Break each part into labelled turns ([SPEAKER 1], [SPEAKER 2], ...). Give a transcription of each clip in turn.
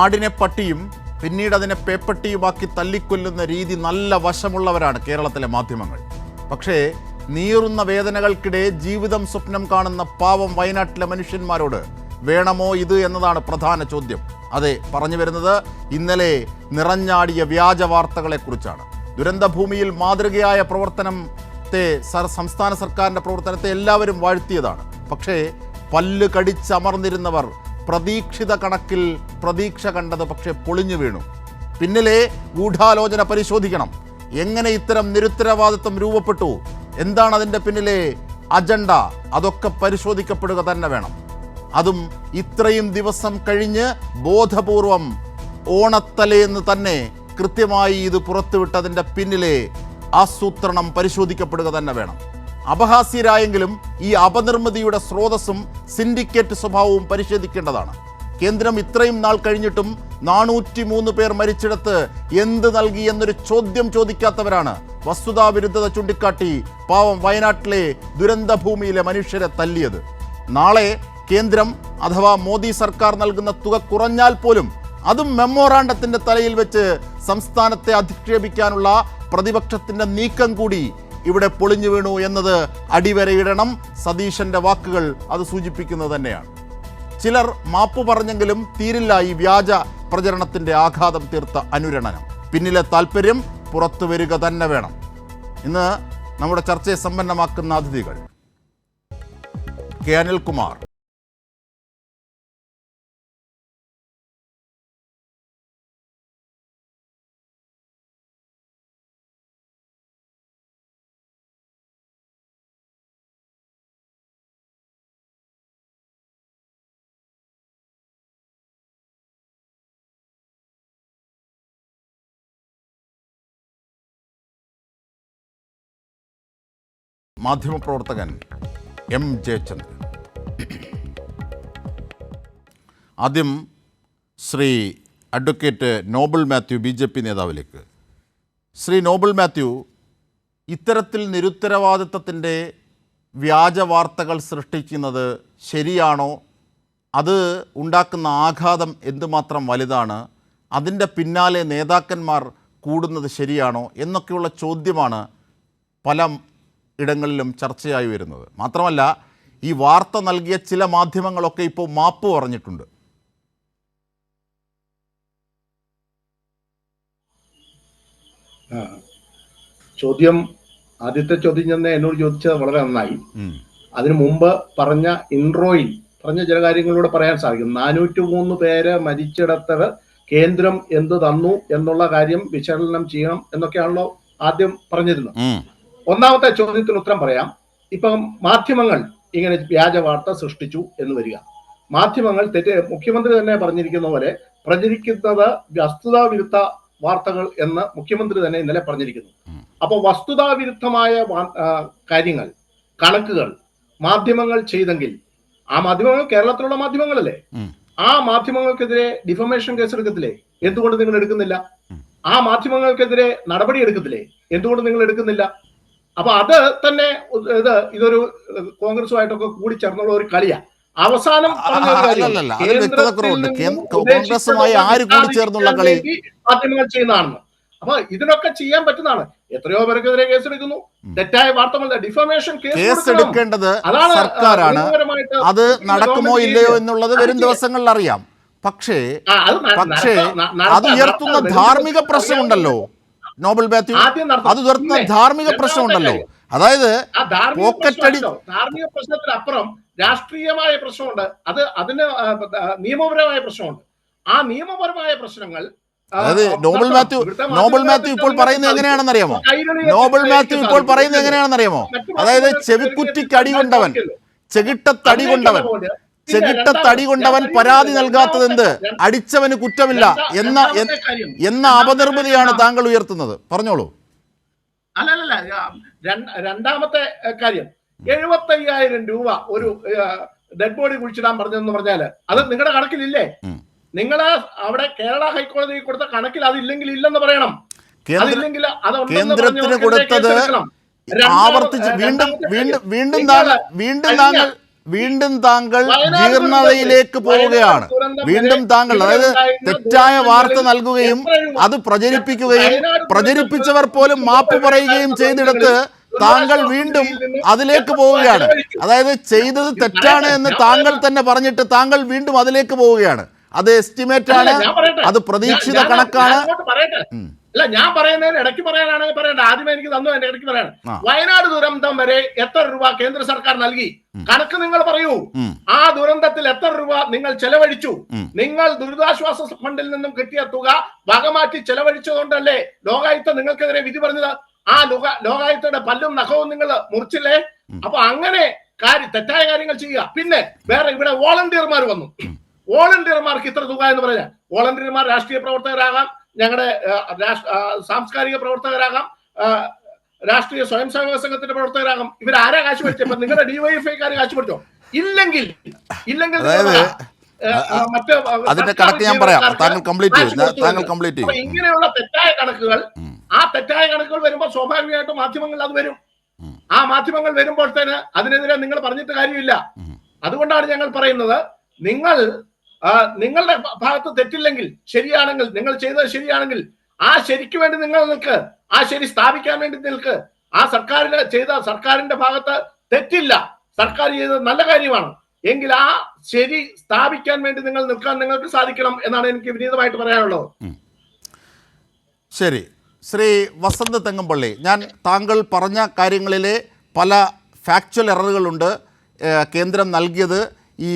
[SPEAKER 1] ആടിനെ പട്ടിയും പിന്നീട് അതിനെ പേപ്പട്ടിയുമാക്കി തല്ലിക്കൊല്ലുന്ന രീതി നല്ല വശമുള്ളവരാണ് കേരളത്തിലെ മാധ്യമങ്ങൾ. പക്ഷേ നീറുന്ന വേദനകൾക്കിടെ ജീവിതം സ്വപ്നം കാണുന്ന പാവം വയനാട്ടിലെ മനുഷ്യന്മാരോട് വേണമോ ഇത് എന്നതാണ് പ്രധാന ചോദ്യം. അതെ, പറഞ്ഞു വരുന്നത് ഇന്നലെ നിറഞ്ഞാടിയ വ്യാജ വാർത്തകളെക്കുറിച്ചാണ്. ദുരന്തഭൂമിയിൽ മാതൃകയായ പ്രവർത്തനത്തെ സംസ്ഥാന സർക്കാരിൻ്റെ പ്രവർത്തനത്തെ എല്ലാവരും വാഴ്ത്തിയതാണ്. പക്ഷേ പല്ല് കടിച്ചമർന്നിരുന്നവർ പ്രതീക്ഷിത കണക്കിൽ പ്രതീക്ഷ കണ്ടത് പക്ഷേ പൊളിഞ്ഞു വീണു. പിന്നിലെ ഗൂഢാലോചന പരിശോധിക്കണം. എങ്ങനെ ഇത്തരം നിരുത്തരവാദിത്വം രൂപപ്പെട്ടു, എന്താണ് അതിൻ്റെ പിന്നിലെ അജണ്ട, അതൊക്കെ പരിശോധിക്കപ്പെടുക തന്നെ വേണം. അതും ഇത്രയും ദിവസം കഴിഞ്ഞ് ബോധപൂർവം ഓണത്തലേന്ന് തന്നെ കൃത്യമായി ഇത് പുറത്തുവിട്ടതിൻ്റെ പിന്നിലെ ആസൂത്രണം പരിശോധിക്കപ്പെടുക തന്നെ വേണം. അപഹാസ്യരായെങ്കിലും ഈ അപനിർമ്മിതിയുടെ സ്രോതസ്സും സിൻഡിക്കേറ്റ് സ്വഭാവവും പരിശോധിക്കേണ്ടതാണ്. കേന്ദ്രം ഇത്രയും നാൾ കഴിഞ്ഞിട്ടും 403 പേർ മരിച്ചിടത്ത് എന്ത് നൽകി എന്നൊരു ചോദ്യം ചോദിക്കാത്തവരാണ് വസ്തുതാവിരുദ്ധത ചൂണ്ടിക്കാട്ടി പാവം വയനാട്ടിലെ ദുരന്തഭൂമിയിലെ മനുഷ്യരെ തല്ലിയത്. നാളെ കേന്ദ്രം അഥവാ മോദി സർക്കാർ നൽകുന്ന തുക കുറഞ്ഞാൽ പോലും അതും മെമ്മോറാണ്ടത്തിൻ്റെ തലയിൽ വെച്ച് സംസ്ഥാനത്തെ അധിക്ഷേപിക്കാനുള്ള പ്രതിപക്ഷത്തിൻ്റെ നീക്കം കൂടി ഇവിടെ പൊളിഞ്ഞു വീണു എന്നത് അടിവരയിടണം. സതീശൻ്റെ വാക്കുകൾ അത് സൂചിപ്പിക്കുന്നത് തന്നെയാണ്. ചിലർ മാപ്പ് പറഞ്ഞെങ്കിലും തീരില്ല ഈ വ്യാജ പ്രചരണത്തിൻ്റെ ആഘാതം തീർത്ത അനുരണനം. പിന്നിലെ താല്പര്യം പുറത്തു വരിക തന്നെ വേണം. ഇന്ന് നമ്മുടെ ചർച്ചയെ സമ്പന്നമാക്കുന്ന അതിഥികൾ: കെ അനിൽകുമാർ, മാധ്യമപ്രവർത്തകൻ എം ജയചന്ദ്രൻ. ആദ്യം ശ്രീ അഡ്വക്കേറ്റ് നോബിൾ മാത്യു, BJP നേതാവിലേക്ക്. ശ്രീ നോബിൾ മാത്യു, ഇത്തരത്തിൽ നിരുത്തരവാദിത്വത്തിൻ്റെ വ്യാജ വാർത്തകൾ സൃഷ്ടിക്കുന്നത് ശരിയാണോ? അത് ഉണ്ടാക്കുന്ന ആഘാതം എന്തുമാത്രം വലുതാണ്? അതിൻ്റെ പിന്നാലെ നേതാക്കന്മാർ കൂടുന്നത് ശരിയാണോ എന്നൊക്കെയുള്ള ചോദ്യമാണ് പല ഇടങ്ങളിലും ചർച്ചയായി വരുന്നത്. മാത്രമല്ല, ഈ വാർത്ത നൽകിയ ചില മാധ്യമങ്ങളൊക്കെ ഇപ്പോൾ മാപ്പ് പറഞ്ഞിട്ടുണ്ട്.
[SPEAKER 2] ആദ്യത്തെ ചോദ്യം തന്നെ എന്നോട് ചോദിച്ചത് വളരെ നന്നായി. അതിനു മുമ്പ് പറഞ്ഞ ഇൻട്രോയിൽ പറഞ്ഞ ചില കാര്യങ്ങളിലൂടെ പറയാൻ സാധിക്കും. 403 പേര് മരിച്ചിടത്തവർ കേന്ദ്രം എന്ത് തന്നു എന്നുള്ള കാര്യം വിശകലനം ചെയ്യണം എന്നൊക്കെയാണല്ലോ ആദ്യം പറഞ്ഞിരുന്നത്. ഒന്നാമത്തെ ചോദ്യത്തിന് ഉത്തരം പറയാം. ഇപ്പം മാധ്യമങ്ങൾ ഇങ്ങനെ വ്യാജ വാർത്ത സൃഷ്ടിച്ചു എന്ന് വരിക. മാധ്യമങ്ങൾ മുഖ്യമന്ത്രി തന്നെ പറഞ്ഞിരിക്കുന്ന പോലെ പ്രചരിക്കുന്നത് വസ്തുതാവിരുദ്ധ വാർത്തകൾ എന്ന് മുഖ്യമന്ത്രി തന്നെ ഇന്നലെ പറഞ്ഞിരിക്കുന്നു. അപ്പൊ വസ്തുതാവിരുദ്ധമായ കാര്യങ്ങൾ, കണക്കുകൾ മാധ്യമങ്ങൾ ചെയ്തെങ്കിൽ ആ മാധ്യമങ്ങൾ കേരളത്തിലുള്ള മാധ്യമങ്ങളല്ലേ, ആ മാധ്യമങ്ങൾക്കെതിരെ ഡിഫമേഷൻ കേസ് എടുക്കത്തില്ലേ? എന്തുകൊണ്ട് നിങ്ങൾ എടുക്കുന്നില്ല? ആ മാധ്യമങ്ങൾക്കെതിരെ നടപടി എടുക്കത്തില്ലേ? എന്തുകൊണ്ട് നിങ്ങൾ എടുക്കുന്നില്ല? അപ്പൊ അത് തന്നെ ഇതൊരു കോൺഗ്രസുമായിട്ടൊക്കെ കൂടി ചേർന്നുള്ള ഒരു കളിയാ. അവസാനം മാധ്യമങ്ങൾ ചെയ്യുന്നതാണെന്ന്. അപ്പൊ ഇതിനൊക്കെ ചെയ്യാൻ പറ്റുന്നതാണ്. എത്രയോ പേർക്കെതിരെ കേസെടുക്കുന്നു. തെറ്റായ വാർത്ത, ഡിഫമേഷൻ കേസ്
[SPEAKER 1] എടുക്കേണ്ടത് സർക്കാരാണ്. അത് നടക്കുമോ ഇല്ലയോ എന്നുള്ളത് വരും ദിവസങ്ങളിൽ അറിയാം. പക്ഷേ അത് ഉയർത്തുന്ന ധാർമ്മിക പ്രശ്നമുണ്ടല്ലോ നോബിൾ മാത്യു, അത് ഉയർത്തുന്ന ധാർമ്മിക പ്രശ്നമുണ്ടല്ലോ. അതായത്
[SPEAKER 2] ധാർമ്മിക പ്രശ്നത്തിനപ്പുറം രാഷ്ട്രീയമായ പ്രശ്നമുണ്ട്. അതിന് നിയമപരമായ പ്രശ്നമുണ്ട്. ആ നിയമപരമായ പ്രശ്നങ്ങൾ
[SPEAKER 1] അതായത് നോബിൾ മാത്യു ഇപ്പോൾ പറയുന്നത് എങ്ങനെയാണെന്നറിയാമോ? അതായത് ചെവിക്കുറ്റിക്കടി കൊണ്ടവൻ, ചെകിട്ടത്തടി കൊണ്ടവൻ പരാതി നൽകാത്തതെന്ത്, അടിച്ചവന് കുറ്റമില്ല എന്ന അപനിർമ്മിതിയാണ് താങ്കൾ ഉയർത്തുന്നത്. പറഞ്ഞോളൂ.
[SPEAKER 2] അല്ലല്ല, രണ്ടാമത്തെ കാര്യം, 75,000 രൂപ ഒരു ഡെഡ് ബോഡി കുഴിച്ചിടാൻ പറഞ്ഞെന്ന് പറഞ്ഞാല് അത് നിങ്ങളുടെ കണക്കിലില്ലേ? നിങ്ങള് അവിടെ കേരള ഹൈക്കോടതി കൊടുത്ത കണക്കിൽ അതില്ലെങ്കിൽ ഇല്ലെന്ന് പറയണം.
[SPEAKER 1] കേന്ദ്രത്തിന് കൊടുത്തത് ആവർത്തിച്ച് വീണ്ടും വീണ്ടും താങ്കൾ ജീർണതയിലേക്ക് പോവുകയാണ്. വീണ്ടും താങ്കൾ അതായത് തെറ്റായ വാർത്ത നൽകുകയും അത് പ്രചരിപ്പിക്കുകയും പ്രചരിപ്പിച്ചവർ പോലും മാപ്പ് പറയുകയും ചെയ്തെടുത്ത് താങ്കൾ വീണ്ടും അതിലേക്ക് പോവുകയാണ്. അതായത് ചെയ്തത് തെറ്റാണ് എന്ന് താങ്കൾ തന്നെ പറഞ്ഞിട്ട് താങ്കൾ വീണ്ടും അതിലേക്ക് പോവുകയാണ്. അത് എസ്റ്റിമേറ്റ് ആണ്, അത് പ്രതീക്ഷിത കണക്കാണ്.
[SPEAKER 2] അല്ല, ഞാൻ പറയുന്നതിന് ഇടയ്ക്ക് പറയാനാണെങ്കിൽ പറയണ്ട. ആദ്യമേ എനിക്ക് തന്നു, എന്റെ ഇടയ്ക്ക് പറയണം. വയനാട് ദുരന്തം വരെ എത്ര രൂപ കേന്ദ്ര സർക്കാർ നൽകി? കണക്ക് നിങ്ങൾ പറയൂ. ആ ദുരന്തത്തിൽ എത്ര രൂപ നിങ്ങൾ ചെലവഴിച്ചു? നിങ്ങൾ ദുരിതാശ്വാസ ഫണ്ടിൽ നിന്നും കിട്ടിയ തുക വകമാറ്റി ചെലവഴിച്ചതുകൊണ്ടല്ലേ ലോകായുക്ത നിങ്ങൾക്കെതിരെ വിധി പറഞ്ഞത്? ആ ലോകായുക്തയുടെ പല്ലും നഖവും നിങ്ങൾ മുറിച്ചില്ലേ? അപ്പൊ അങ്ങനെ തെറ്റായ കാര്യങ്ങൾ ചെയ്യുക. പിന്നെ വേറെ ഇവിടെ വോളണ്ടിയർമാർ വന്നു. വോളണ്ടിയർമാർക്ക് ഇത്ര തുക എന്ന് പറയാം. വോളണ്ടിയർമാർ രാഷ്ട്രീയ പ്രവർത്തകരാകാം, ഞങ്ങളുടെ സാംസ്കാരിക പ്രവർത്തകരാകാം, രാഷ്ട്രീയ സ്വയം സേവക സംഘത്തിന്റെ പ്രവർത്തകരാകാം. ഇവരാരാ കാശ് പഠിച്ചപ്പോ? നിങ്ങളുടെ ഡിവൈഎഫ്ഐക്കാർ കാശ് പഠിച്ചോ? ഇല്ലെങ്കിൽ
[SPEAKER 1] അതിന്റെ കണക്ക് ഞാൻ പറയാം. താങ്കൾ കംപ്ലീറ്റ് ചെയ്യും.
[SPEAKER 2] ഇങ്ങനെയുള്ള തെറ്റായ കണക്കുകൾ, ആ തെറ്റായ കണക്കുകൾ വരുമ്പോൾ സ്വാഭാവികമായിട്ടും മാധ്യമങ്ങളിൽ അത് വരും. ആ മാധ്യമങ്ങൾ വരുമ്പോഴത്തേന് അതിനെതിരെ നിങ്ങൾ പറഞ്ഞിട്ട് കാര്യമില്ല. അതുകൊണ്ടാണ് ഞങ്ങൾ പറയുന്നത്, നിങ്ങളുടെ ഭാഗത്ത് തെറ്റില്ലെങ്കിൽ, ശരിയാണെങ്കിൽ, നിങ്ങൾ ചെയ്തത് ശരിയാണെങ്കിൽ ആ ശരിക്ക് വേണ്ടി നിങ്ങൾ നിൽക്ക്, ആ ശരി സ്ഥാപിക്കാൻ വേണ്ടി നിൽക്ക്. ആ സർക്കാരിന്റെ ഭാഗത്ത് തെറ്റില്ല, സർക്കാർ ചെയ്തത് നല്ല കാര്യമാണ് എങ്കിൽ ആ ശരി സ്ഥാപിക്കാൻ വേണ്ടി നിങ്ങൾ നിൽക്കാൻ നിങ്ങൾക്ക് സാധിക്കണം എന്നാണ് എനിക്ക് വിനീതമായിട്ട് പറയാനുള്ളത്.
[SPEAKER 1] ശരി, ശ്രീ വസന്ത് തെങ്ങമ്പള്ളി, ഞാൻ താങ്കൾ പറഞ്ഞ കാര്യങ്ങളിലെ പല ഫാക്ച്വൽ എററുകളുണ്ട്. കേന്ദ്രം നൽകിയത് ഈ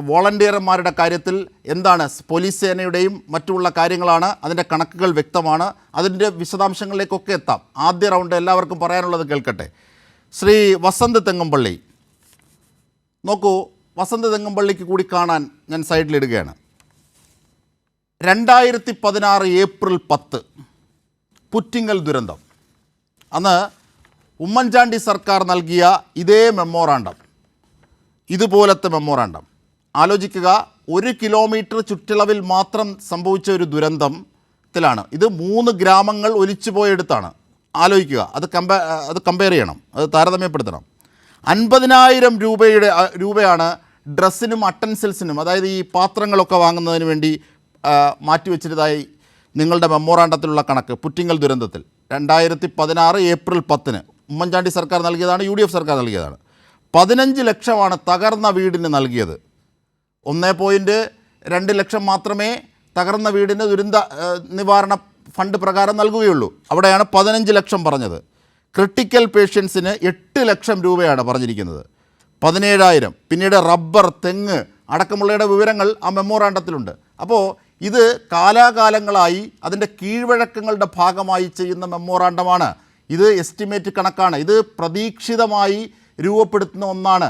[SPEAKER 1] വോളണ്ടിയർമാരുടെ കാര്യത്തിൽ എന്താണ് പോലീസ് സേനയുടെയും മറ്റുള്ള കാര്യങ്ങളാണ്. അതിൻ്റെ കണക്കുകൾ വ്യക്തമാണ്. അതിൻ്റെ വിശദാംശങ്ങളിലേക്കൊക്കെ എത്താം. ആദ്യ റൗണ്ട് എല്ലാവർക്കും പറയാനുള്ളത് കേൾക്കട്ടെ. ശ്രീ വസന്ത് തെങ്ങമ്പള്ളി, നോക്കൂ, വസന്ത് തെങ്ങമ്പള്ളിക്ക് കൂടി കാണാൻ ഞാൻ സൈഡിലിടുകയാണ്. 2016 ഏപ്രിൽ 10 പുറ്റിങ്ങൽ ദുരന്തം. അന്ന് ഉമ്മൻചാണ്ടി സർക്കാർ നൽകിയ ഇതേ മെമ്മോറാണ്ടം, ഇതുപോലത്തെ മെമ്മോറാണ്ടം ആലോചിക്കുക. 1 കിലോമീറ്റർ ചുറ്റളവിൽ മാത്രം സംഭവിച്ച ഒരു ദുരന്തത്തിലാണ് ഇത്. 3 ഗ്രാമങ്ങൾ ഒലിച്ചു പോയെടുത്താണ്. ആലോചിക്കുക, അത് കമ്പയർ ചെയ്യണം, അത് താരതമ്യപ്പെടുത്തണം. 50,000 രൂപയാണ് ഡ്രസ്സിനും അട്ടൻസിൽസിനും, അതായത് ഈ പാത്രങ്ങളൊക്കെ വാങ്ങുന്നതിന് വേണ്ടി മാറ്റിവെച്ചിരുന്നതായി നിങ്ങളുടെ മെമ്മോറാണ്ടത്തിലുള്ള കണക്ക്. പുറ്റിങ്ങൽ ദുരന്തത്തിൽ 2016 ഏപ്രിൽ 10 ഉമ്മൻചാണ്ടി സർക്കാർ നൽകിയതാണ്, UDF സർക്കാർ നൽകിയതാണ്. 15 ലക്ഷമാണ് തകർന്ന വീടിന് നൽകിയത്. 1.2 ലക്ഷം മാത്രമേ തകർന്ന വീടിന് ദുരന്ത നിവാരണ ഫണ്ട് പ്രകാരം നൽകുകയുള്ളൂ. അവിടെയാണ് 15 ലക്ഷം പറഞ്ഞത്. ക്രിട്ടിക്കൽ പേഷ്യൻസിന് 8 ലക്ഷം രൂപയാണ് പറഞ്ഞിരിക്കുന്നത്, 17,000. പിന്നീട് റബ്ബർ, തെങ്ങ് അടക്കമുള്ളയുടെ വിവരങ്ങൾ ആ മെമ്മോറാണ്ടത്തിലുണ്ട്. അപ്പോൾ ഇത് കാലാകാലങ്ങളായി അതിൻ്റെ കീഴ്വഴക്കങ്ങളുടെ ഭാഗമായി ചെയ്യുന്ന മെമ്മോറാണ്ടമാണ്. ഇത് എസ്റ്റിമേറ്റ് കണക്കാണ്. ഇത് പ്രതീക്ഷിതമായി രൂപപ്പെടുത്തുന്ന ഒന്നാണ്.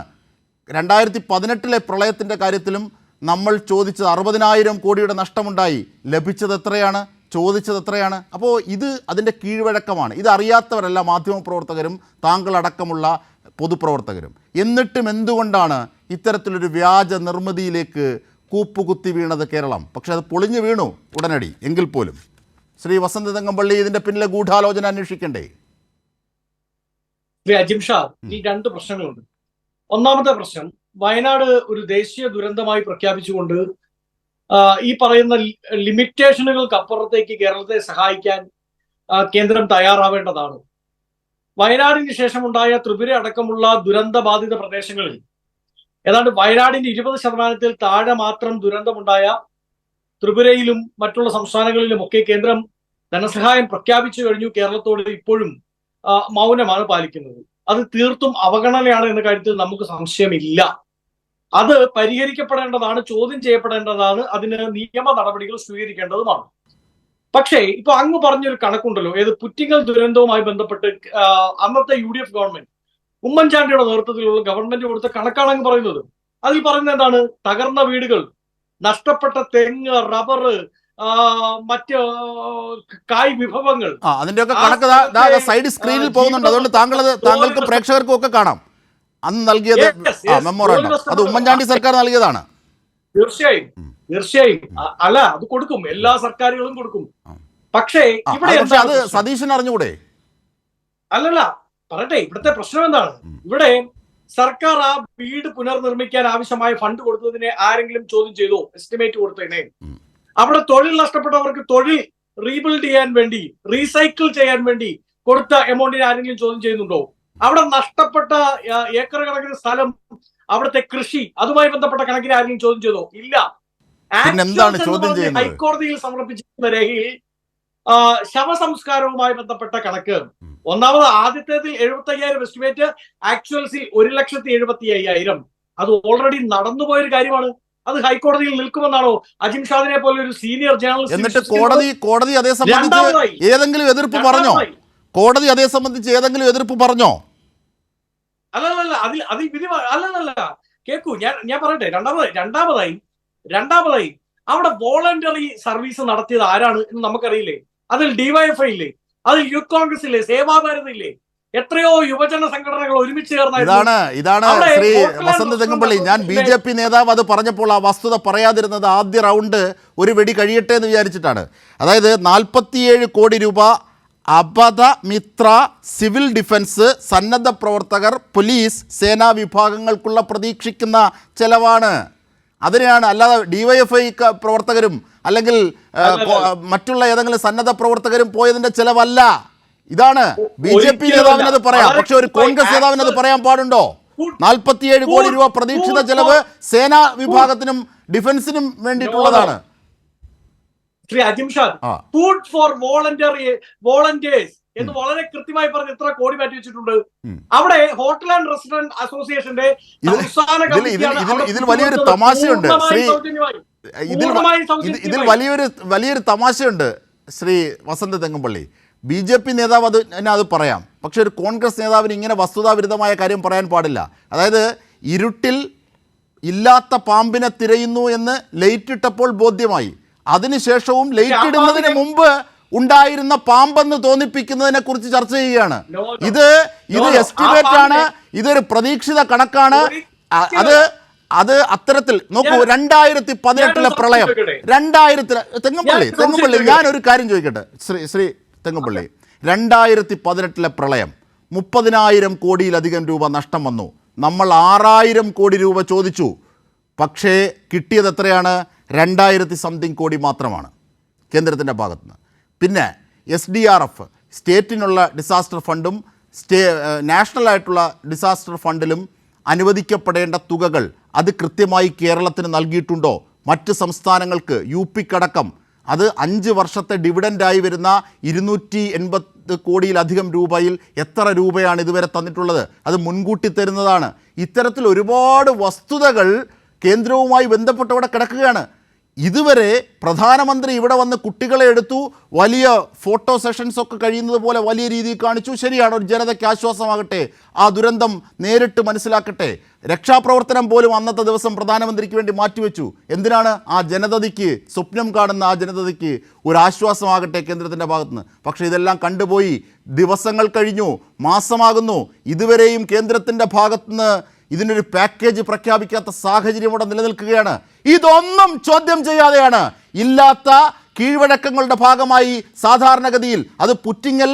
[SPEAKER 1] 2018 പ്രളയത്തിൻ്റെ കാര്യത്തിലും നമ്മൾ ചോദിച്ചത് 60,000 കോടിയുടെ നഷ്ടമുണ്ടായി. ലഭിച്ചത് എത്രയാണ്? ചോദിച്ചത് എത്രയാണ്? അപ്പോൾ ഇത് അതിൻ്റെ കീഴ്വഴക്കമാണ്. ഇത് അറിയാത്തവരല്ല മാധ്യമപ്രവർത്തകരും താങ്കളടക്കമുള്ള പൊതുപ്രവർത്തകരും. എന്നിട്ടും എന്തുകൊണ്ടാണ് ഇത്തരത്തിലൊരു വ്യാജ നിർമ്മിതിയിലേക്ക് കൂപ്പുകുത്തി വീണത് കേരളം? പക്ഷെ അത് പൊളിഞ്ഞു വീണു ഉടനടി. എങ്കിൽ പോലും ശ്രീ വസന്ത് തെങ്ങമ്പള്ളി, ഇതിൻ്റെ പിന്നിലെ ഗൂഢാലോചന അന്വേഷിക്കണ്ടേ?
[SPEAKER 3] ശ്രീ അജിംഷാ, ഈ 2 പ്രശ്നങ്ങളുണ്ട്. ഒന്നാമത്തെ പ്രശ്നം, വയനാട് ഒരു ദേശീയ ദുരന്തമായി പ്രഖ്യാപിച്ചുകൊണ്ട് ഈ പറയുന്ന ലിമിറ്റേഷനുകൾക്ക് അപ്പുറത്തേക്ക് കേരളത്തെ സഹായിക്കാൻ കേന്ദ്രം തയ്യാറാവേണ്ടതാണ്. വയനാടിന് ശേഷമുണ്ടായ ത്രിപുര അടക്കമുള്ള ദുരന്ത ബാധിത പ്രദേശങ്ങളിൽ ഏതാണ്ട് വയനാടിന്റെ 20% താഴെ മാത്രം ദുരന്തമുണ്ടായ ത്രിപുരയിലും മറ്റുള്ള സംസ്ഥാനങ്ങളിലും ഒക്കെ കേന്ദ്രം ധനസഹായം പ്രഖ്യാപിച്ചു കഴിഞ്ഞു. കേരളത്തോട് ഇപ്പോഴും മൗനമാണ് പാലിക്കുന്നത്. അത് തീർത്തും അവഗണനയാണ് എന്ന കാര്യത്തിൽ നമുക്ക് സംശയമില്ല. അത് പരിഹരിക്കപ്പെടേണ്ടതാണ്, ചോദ്യം ചെയ്യപ്പെടേണ്ടതാണ്, അതിന് നിയമ നടപടികൾ സ്വീകരിക്കേണ്ടതുമാണ്. പക്ഷേ ഇപ്പൊ അങ്ങ് പറഞ്ഞൊരു കണക്കുണ്ടല്ലോ, ഏത് പുറ്റിങ്ങൽ ദുരന്തവുമായി ബന്ധപ്പെട്ട് അന്നത്തെ UDF ഗവൺമെന്റ്, ഉമ്മൻചാണ്ടിയുടെ നേതൃത്വത്തിലുള്ള ഗവൺമെന്റ് കൊടുത്ത കണക്കാണ് അങ്ങ് പറയുന്നത്. അതിൽ പറയുന്നത് എന്താണ്? തകർന്ന വീടുകൾ, നഷ്ടപ്പെട്ട തെങ്ങ്, റബ്ബർ, മറ്റ് കായ് വിഭവങ്ങൾ,
[SPEAKER 1] അതിന്റെയൊക്കെ കണക്ക് സൈഡ് സ്ക്രീനിൽ പോകുന്നുണ്ട്. അതുകൊണ്ട് താങ്കൾക്ക് പ്രേക്ഷകർക്കും ഒക്കെ കാണാം. അന്ന് നൽകിയത് മെമ്മോറാണ്ടം അത് ഉമ്മൻചാണ്ടി സർക്കാർ നൽകിയതാണ്.
[SPEAKER 3] തീർച്ചയായും അല്ല, അത് കൊടുക്കും, എല്ലാ സർക്കാരുകളും കൊടുക്കും. പക്ഷേ ഇവിടെ
[SPEAKER 1] അത് സതീശൻ അറിഞ്ഞുകൂടെ?
[SPEAKER 3] അല്ലല്ല, പറയട്ടെ, ഇവിടുത്തെ പ്രശ്നം എന്താണ്? ഇവിടെ സർക്കാർ ആ വീട് പുനർനിർമ്മിക്കാൻ ആവശ്യമായ ഫണ്ട് കൊടുത്തതിനെ ആരെങ്കിലും ചോദ്യം ചെയ്തോ? എസ്റ്റിമേറ്റ് കൊടുത്തതിനെ? അവിടെ തൊഴിൽ നഷ്ടപ്പെട്ടവർക്ക് തൊഴിൽ റീബിൽഡ് ചെയ്യാൻ വേണ്ടി, റീസൈക്കിൾ ചെയ്യാൻ വേണ്ടി കൊടുത്ത എമൗണ്ടിനെ ആരെങ്കിലും ചോദ്യം ചെയ്യുന്നുണ്ടോ? അവിടെ നഷ്ടപ്പെട്ട ഏക്കർ കണക്കിന് സ്ഥലം, അവിടുത്തെ കൃഷി, അതുമായി ബന്ധപ്പെട്ട കണക്കിന് ആരെങ്കിലും ചോദ്യം ചെയ്തോ? ഇല്ല. ഹൈക്കോടതിയിൽ സമർപ്പിച്ചിരിക്കുന്ന രേഖയിൽ ശവസംസ്കാരവുമായി ബന്ധപ്പെട്ട കണക്ക്, ഒന്നാമത് ആദ്യത്തേതിൽ 75,000 എസ്റ്റിമേറ്റ്, ആക്ച്വൽസിൽ 1,75,000. അത് ഓൾറെഡി നടന്നുപോയൊരു കാര്യമാണ്. അത് ഹൈക്കോടതിയിൽ നിൽക്കുമെന്നാണോ അജിം ഷാദിനെ പോലെ ഒരു സീനിയർ ജേർണലിസ്റ്റ്?
[SPEAKER 1] എന്നിട്ട് കോടതി അതേ സംബന്ധിച്ച് ഏതെങ്കിലും എതിർപ്പ് പറഞ്ഞോ? കോടതി അതേ സംബന്ധിച്ച് ഏതെങ്കിലും എതിർപ്പ് പറഞ്ഞോ?
[SPEAKER 3] അല്ലല്ല, അതിൽ വിധി അല്ലല്ല. കേൾക്കൂ, ഞാൻ പറയട്ടെ. രണ്ടാമതായി അവിടെ വോളണ്ടറി സർവീസ് നടത്തിയത് ആരാണ് എന്ന് നമുക്കറിയില്ലേ? അതിൽ ഡിവൈഎഫ്ഐ ഇല്ലേ? അതിൽ യൂത്ത് കോൺഗ്രസ് ഇല്ലേ? സേവാഭാരത് ഇല്ലേ? എത്രയോ യുവജന സംഘടനകൾ ഒരുമിച്ച്
[SPEAKER 1] ഇതാണ് ശ്രീ വസന്ത് തെങ്ങുംപള്ളി. ഞാൻ BJP നേതാവ് അത് പറഞ്ഞപ്പോൾ ആ വസ്തുത പറയാതിരുന്നത് ആദ്യ റൗണ്ട് ഒരു വെടി കഴിയട്ടെ എന്ന് വിചാരിച്ചിട്ടാണ്. അതായത് 47 കോടി രൂപ അബദ്ധ മിത്ര, സിവിൽ ഡിഫൻസ്, സന്നദ്ധ പ്രവർത്തകർ, പോലീസ്, സേനാ വിഭാഗങ്ങൾക്കുള്ള പ്രതീക്ഷിക്കുന്ന ചെലവാണ്. അതിനെയാണ്, അല്ലാതെ DYFI പ്രവർത്തകരും അല്ലെങ്കിൽ മറ്റുള്ള ഏതെങ്കിലും സന്നദ്ധ പ്രവർത്തകരും പോയതിന്റെ ചെലവല്ല. ഇതാണ് BJP നേതാവിനത് പറയാം, പക്ഷെ ഒരു കോൺഗ്രസ് നേതാവിനത് പറയാൻ പാടുണ്ടോ? 47 കോടി രൂപ പ്രതീക്ഷിത ചെലവ് സേനാ വിഭാഗത്തിനും ഡിഫൻസിനും വേണ്ടിയിട്ടുള്ളതാണ്.
[SPEAKER 3] Shri Ajim ഷാദ്, food for volunteers എന്ന് വളരെ കൃത്യമായി പറഞ്ഞ് എത്ര കോടി മാറ്റി വെച്ചിട്ടുണ്ട്. അവിടെ ഹോട്ടൽ ആൻഡ് റെസ്റ്റോറന്റ് അസോസിയേഷന്റെ
[SPEAKER 1] ഇതിൽ വലിയൊരു തമാശയുണ്ട് ശ്രീ, ഇതിൽ വലിയൊരു തമാശയുണ്ട് ശ്രീ വസന്ത് തെങ്ങുംപള്ളി. BJP നേതാവ് അത് പറയാം, പക്ഷെ ഒരു കോൺഗ്രസ് നേതാവിന് ഇങ്ങനെ വസ്തുതാവിരുദ്ധമായ കാര്യം പറയാൻ പാടില്ല. അതായത് ഇരുട്ടിൽ ഇല്ലാത്ത പാമ്പിനെ തിരയുന്നു എന്ന് ലൈറ്റ് ഇട്ടപ്പോൾ ബോധ്യമായി. അതിനുശേഷവും ലൈറ്റ് ഇടുന്നതിന് മുമ്പ് ഉണ്ടായിരുന്ന പാമ്പെന്ന് തോന്നിപ്പിക്കുന്നതിനെ കുറിച്ച് ചർച്ച ചെയ്യുകയാണ്. ഇത് എസ്റ്റിമേറ്റ് ആണ്, ഇതൊരു പ്രതീക്ഷിത കണക്കാണ്. അത് അത്തരത്തിൽ നോക്കൂ. 2018 പ്രളയം, തെങ്ങുംപള്ളി ഞാനൊരു കാര്യം ചോദിക്കട്ടെ ശ്രീ തെങ്ങുംപള്ളി, 2018 പ്രളയം 30,000 കോടിയിലധികം രൂപ നഷ്ടം വന്നു. നമ്മൾ 6,000 കോടി രൂപ ചോദിച്ചു, പക്ഷേ കിട്ടിയത് എത്രയാണ്? 2,000 സംതിങ് കോടി മാത്രമാണ് കേന്ദ്രത്തിൻ്റെ ഭാഗത്തുനിന്ന്. പിന്നെ SDRF സ്റ്റേറ്റിനുള്ള ഡിസാസ്റ്റർ ഫണ്ടും നാഷണലായിട്ടുള്ള ഡിസാസ്റ്റർ ഫണ്ടിലും അനുവദിക്കപ്പെടേണ്ട തുകകൾ അത് കൃത്യമായി കേരളത്തിന് നൽകിയിട്ടുണ്ടോ? മറ്റ് സംസ്ഥാനങ്ങൾക്ക് UP ക്കടക്കം അത് 5 വർഷത്തെ ഡിവിഡൻഡായി വരുന്ന 280 കോടിയിലധികം രൂപയിൽ എത്ര രൂപയാണ് ഇതുവരെ തന്നിട്ടുള്ളത്? അത് മുൻകൂട്ടി തരുന്നതാണ്. ഇത്തരത്തിൽ ഒരുപാട് വസ്തുതകൾ കേന്ദ്രവുമായി ബന്ധപ്പെട്ടവിടെ കിടക്കുകയാണ്. ഇതുവരെ പ്രധാനമന്ത്രി ഇവിടെ വന്ന് കുട്ടികളെ എടുത്തു, വലിയ ഫോട്ടോ സെഷൻസ് ഒക്കെ കഴിയുന്നത് പോലെ വലിയ രീതിയിൽ കാണിച്ചു. ശരിയാണ്, ഒരു ജനതയ്ക്ക് ആശ്വാസമാകട്ടെ, ആ ദുരന്തം നേരിട്ട് മനസ്സിലാക്കട്ടെ. രക്ഷാപ്രവർത്തനം പോലും അന്നത്തെ ദിവസം പ്രധാനമന്ത്രിക്ക് വേണ്ടി മാറ്റിവെച്ചു. എന്തിനാണ്? ആ ജനതയ്ക്ക്, സ്വപ്നം കാണുന്ന ആ ജനതയ്ക്ക് ഒരു ആശ്വാസമാകട്ടെ കേന്ദ്രത്തിൻ്റെ ഭാഗത്തുനിന്ന്. പക്ഷേ ഇതെല്ലാം കണ്ടുപോയി. ദിവസങ്ങൾ കഴിഞ്ഞു, മാസമാകുന്നു, ഇതുവരെയും കേന്ദ്രത്തിൻ്റെ ഭാഗത്തുനിന്ന് ഇതിനൊരു പാക്കേജ് പ്രഖ്യാപിക്കാത്ത സാഹചര്യം ഇവിടെ നിലനിൽക്കുകയാണ്. ഇതൊന്നും ചോദ്യം ചെയ്യാതെയാണ് ഇല്ലാത്ത കീഴ്വഴക്കങ്ങളുടെ ഭാഗമായി സാധാരണഗതിയിൽ, അത് പുറ്റിങ്ങൽ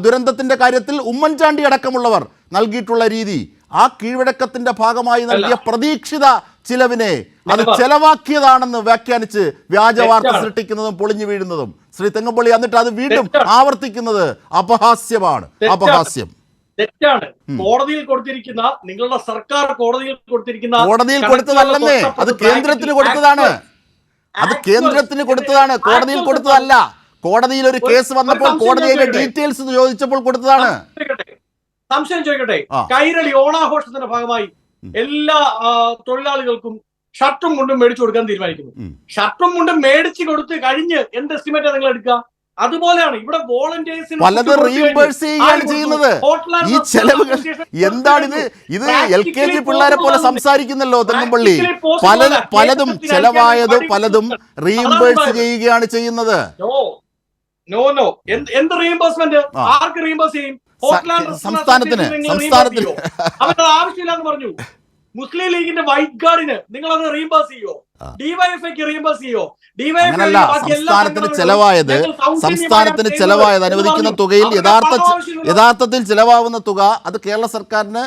[SPEAKER 1] ദുരന്തത്തിൻ്റെ കാര്യത്തിൽ ഉമ്മൻചാണ്ടി അടക്കമുള്ളവർ നൽകിയിട്ടുള്ള രീതി, ആ കീഴ്വഴക്കത്തിൻ്റെ ഭാഗമായി നൽകിയ പ്രതീക്ഷിത ചിലവിനെ അത് ചെലവാക്കിയതാണെന്ന് വ്യാഖ്യാനിച്ച് വ്യാജവാർത്ത സൃഷ്ടിക്കുന്നതും പൊളിഞ്ഞു വീഴുന്നതും ശ്രീ തെങ്ങുംപള്ളി, എന്നിട്ട് അത് വീണ്ടും ആവർത്തിക്കുന്നത് അപഹാസ്യമാണ്. അപഹാസ്യം
[SPEAKER 3] തെറ്റാണ്. കോടതിയിൽ കൊടുത്തിരിക്കുന്ന, നിങ്ങളുടെ സർക്കാർ കോടതിയിൽ
[SPEAKER 1] കൊടുത്തതല്ലെന്നേ, അത് കേന്ദ്രത്തിന് കൊടുത്തതാണ്. കോടതിയിൽ കൊടുത്തതല്ല. കോടതിയിൽ ഒരു കേസ് വന്നപ്പോൾ കോടതിയിലെ ഡീറ്റെയിൽസ് ചോദിച്ചപ്പോൾ കൊടുത്തതാണ്.
[SPEAKER 3] സംശയം ചോദിക്കട്ടെ, കൈരളി ഓണാഘോഷത്തിന്റെ ഭാഗമായി എല്ലാ തൊഴിലാളികൾക്കും ഷർട്ടും മുണ്ടും മേടിച്ചു കൊടുക്കാൻ തീരുമാനിക്കുന്നു. ഷർട്ടും മുണ്ടും മേടിച്ചു കൊടുത്ത് കഴിഞ്ഞ് എന്ത് എസ്റ്റിമേറ്റാണ് നിങ്ങൾ എടുക്കുക? അതുപോലെയാണ് ഇവിടെ വോളണ്ടിയേഴ്സിന്
[SPEAKER 1] പലതും റീഇംബേഴ്സ് ചെയ്യുകയാണ് ചെയ്യുന്നത്. ഈ ചെലവുകൾ എന്താണിത്? ഇത് LKG പിള്ളേരെ പോലെ സംസാരിക്കുന്നല്ലോ തെങ്ങുംപള്ളി. പലതും ചെലവായത് പലതും റീഇംബേഴ്സ് ചെയ്യുകയാണ് ചെയ്യുന്നത്.
[SPEAKER 3] എന്ത് റീഇംബേഴ്സ്മെന്റ്? ആർക്ക് റീഇംബേഴ്സ് ചെയ്യും?
[SPEAKER 1] സംസ്ഥാനത്തിന്
[SPEAKER 3] അവരുടെ ആവശ്യമില്ലാന്ന് പറഞ്ഞു. മുസ്ലിം ലീഗിന്റെ വൈറ്റ് ഗാർഡിന് നിങ്ങൾ അത് റീഇംബേഴ്സ് ചെയ്യോ? ഡിവൈഎഫ്ഐക്ക് റീഇംബേഴ്സ് ചെയ്യോ?
[SPEAKER 1] അങ്ങനല്ല, സംസ്ഥാനത്തിന് ചെലവായത് അനുവദിക്കുന്ന തുകയിൽ യഥാർത്ഥത്തിൽ ചെലവാകുന്ന തുക അത് കേരള സർക്കാരിന്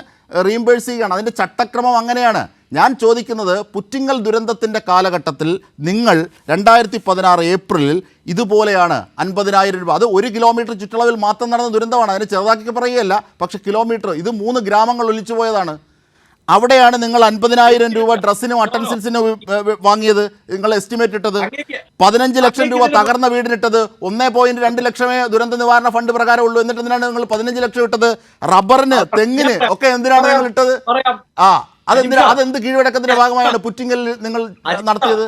[SPEAKER 1] റീംബേഴ്സ് ചെയ്യുകയാണ്. അതിൻ്റെ ചട്ടക്രമം അങ്ങനെയാണ്. ഞാൻ ചോദിക്കുന്നത്, പുറ്റിങ്ങൽ ദുരന്തത്തിൻ്റെ കാലഘട്ടത്തിൽ നിങ്ങൾ 2016 ഏപ്രിലിൽ ഇതുപോലെയാണ് 50,000 രൂപ, അത് 1 കിലോമീറ്റർ ചുറ്റളവിൽ മാത്രം നടന്ന ദുരന്തമാണ്, അതിന് ചെറുതാക്കി പറയുകയല്ല, പക്ഷേ കിലോമീറ്റർ, ഇത് 3 ഗ്രാമങ്ങൾ ഒലിച്ചു പോയതാണ്. അവിടെയാണ് നിങ്ങൾ 50,000 രൂപ ഡ്രസ്സിനും അട്ടൻസിനും വാങ്ങിയത്, നിങ്ങൾ എസ്റ്റിമേറ്റ് ഇട്ടത് 15 ലക്ഷം രൂപ തകർന്ന വീടിനിട്ടത് 1.2 ലക്ഷമേ ദുരന്ത നിവാരണ ഫണ്ട് പ്രകാരം ഉള്ളൂ. എന്നിട്ട് എന്തിനാണ് നിങ്ങൾ 15 ലക്ഷം ഇട്ടത്? റബ്ബറിന്, തെങ്ങിന് ഒക്കെ എന്തിനാണ് നിങ്ങൾ ഇട്ടത്? അതെന്ത് കീഴ്വഴക്കത്തിന്റെ ഭാഗമായാണ് പുറ്റിങ്ങലിൽ നിങ്ങൾ നടത്തിയത്?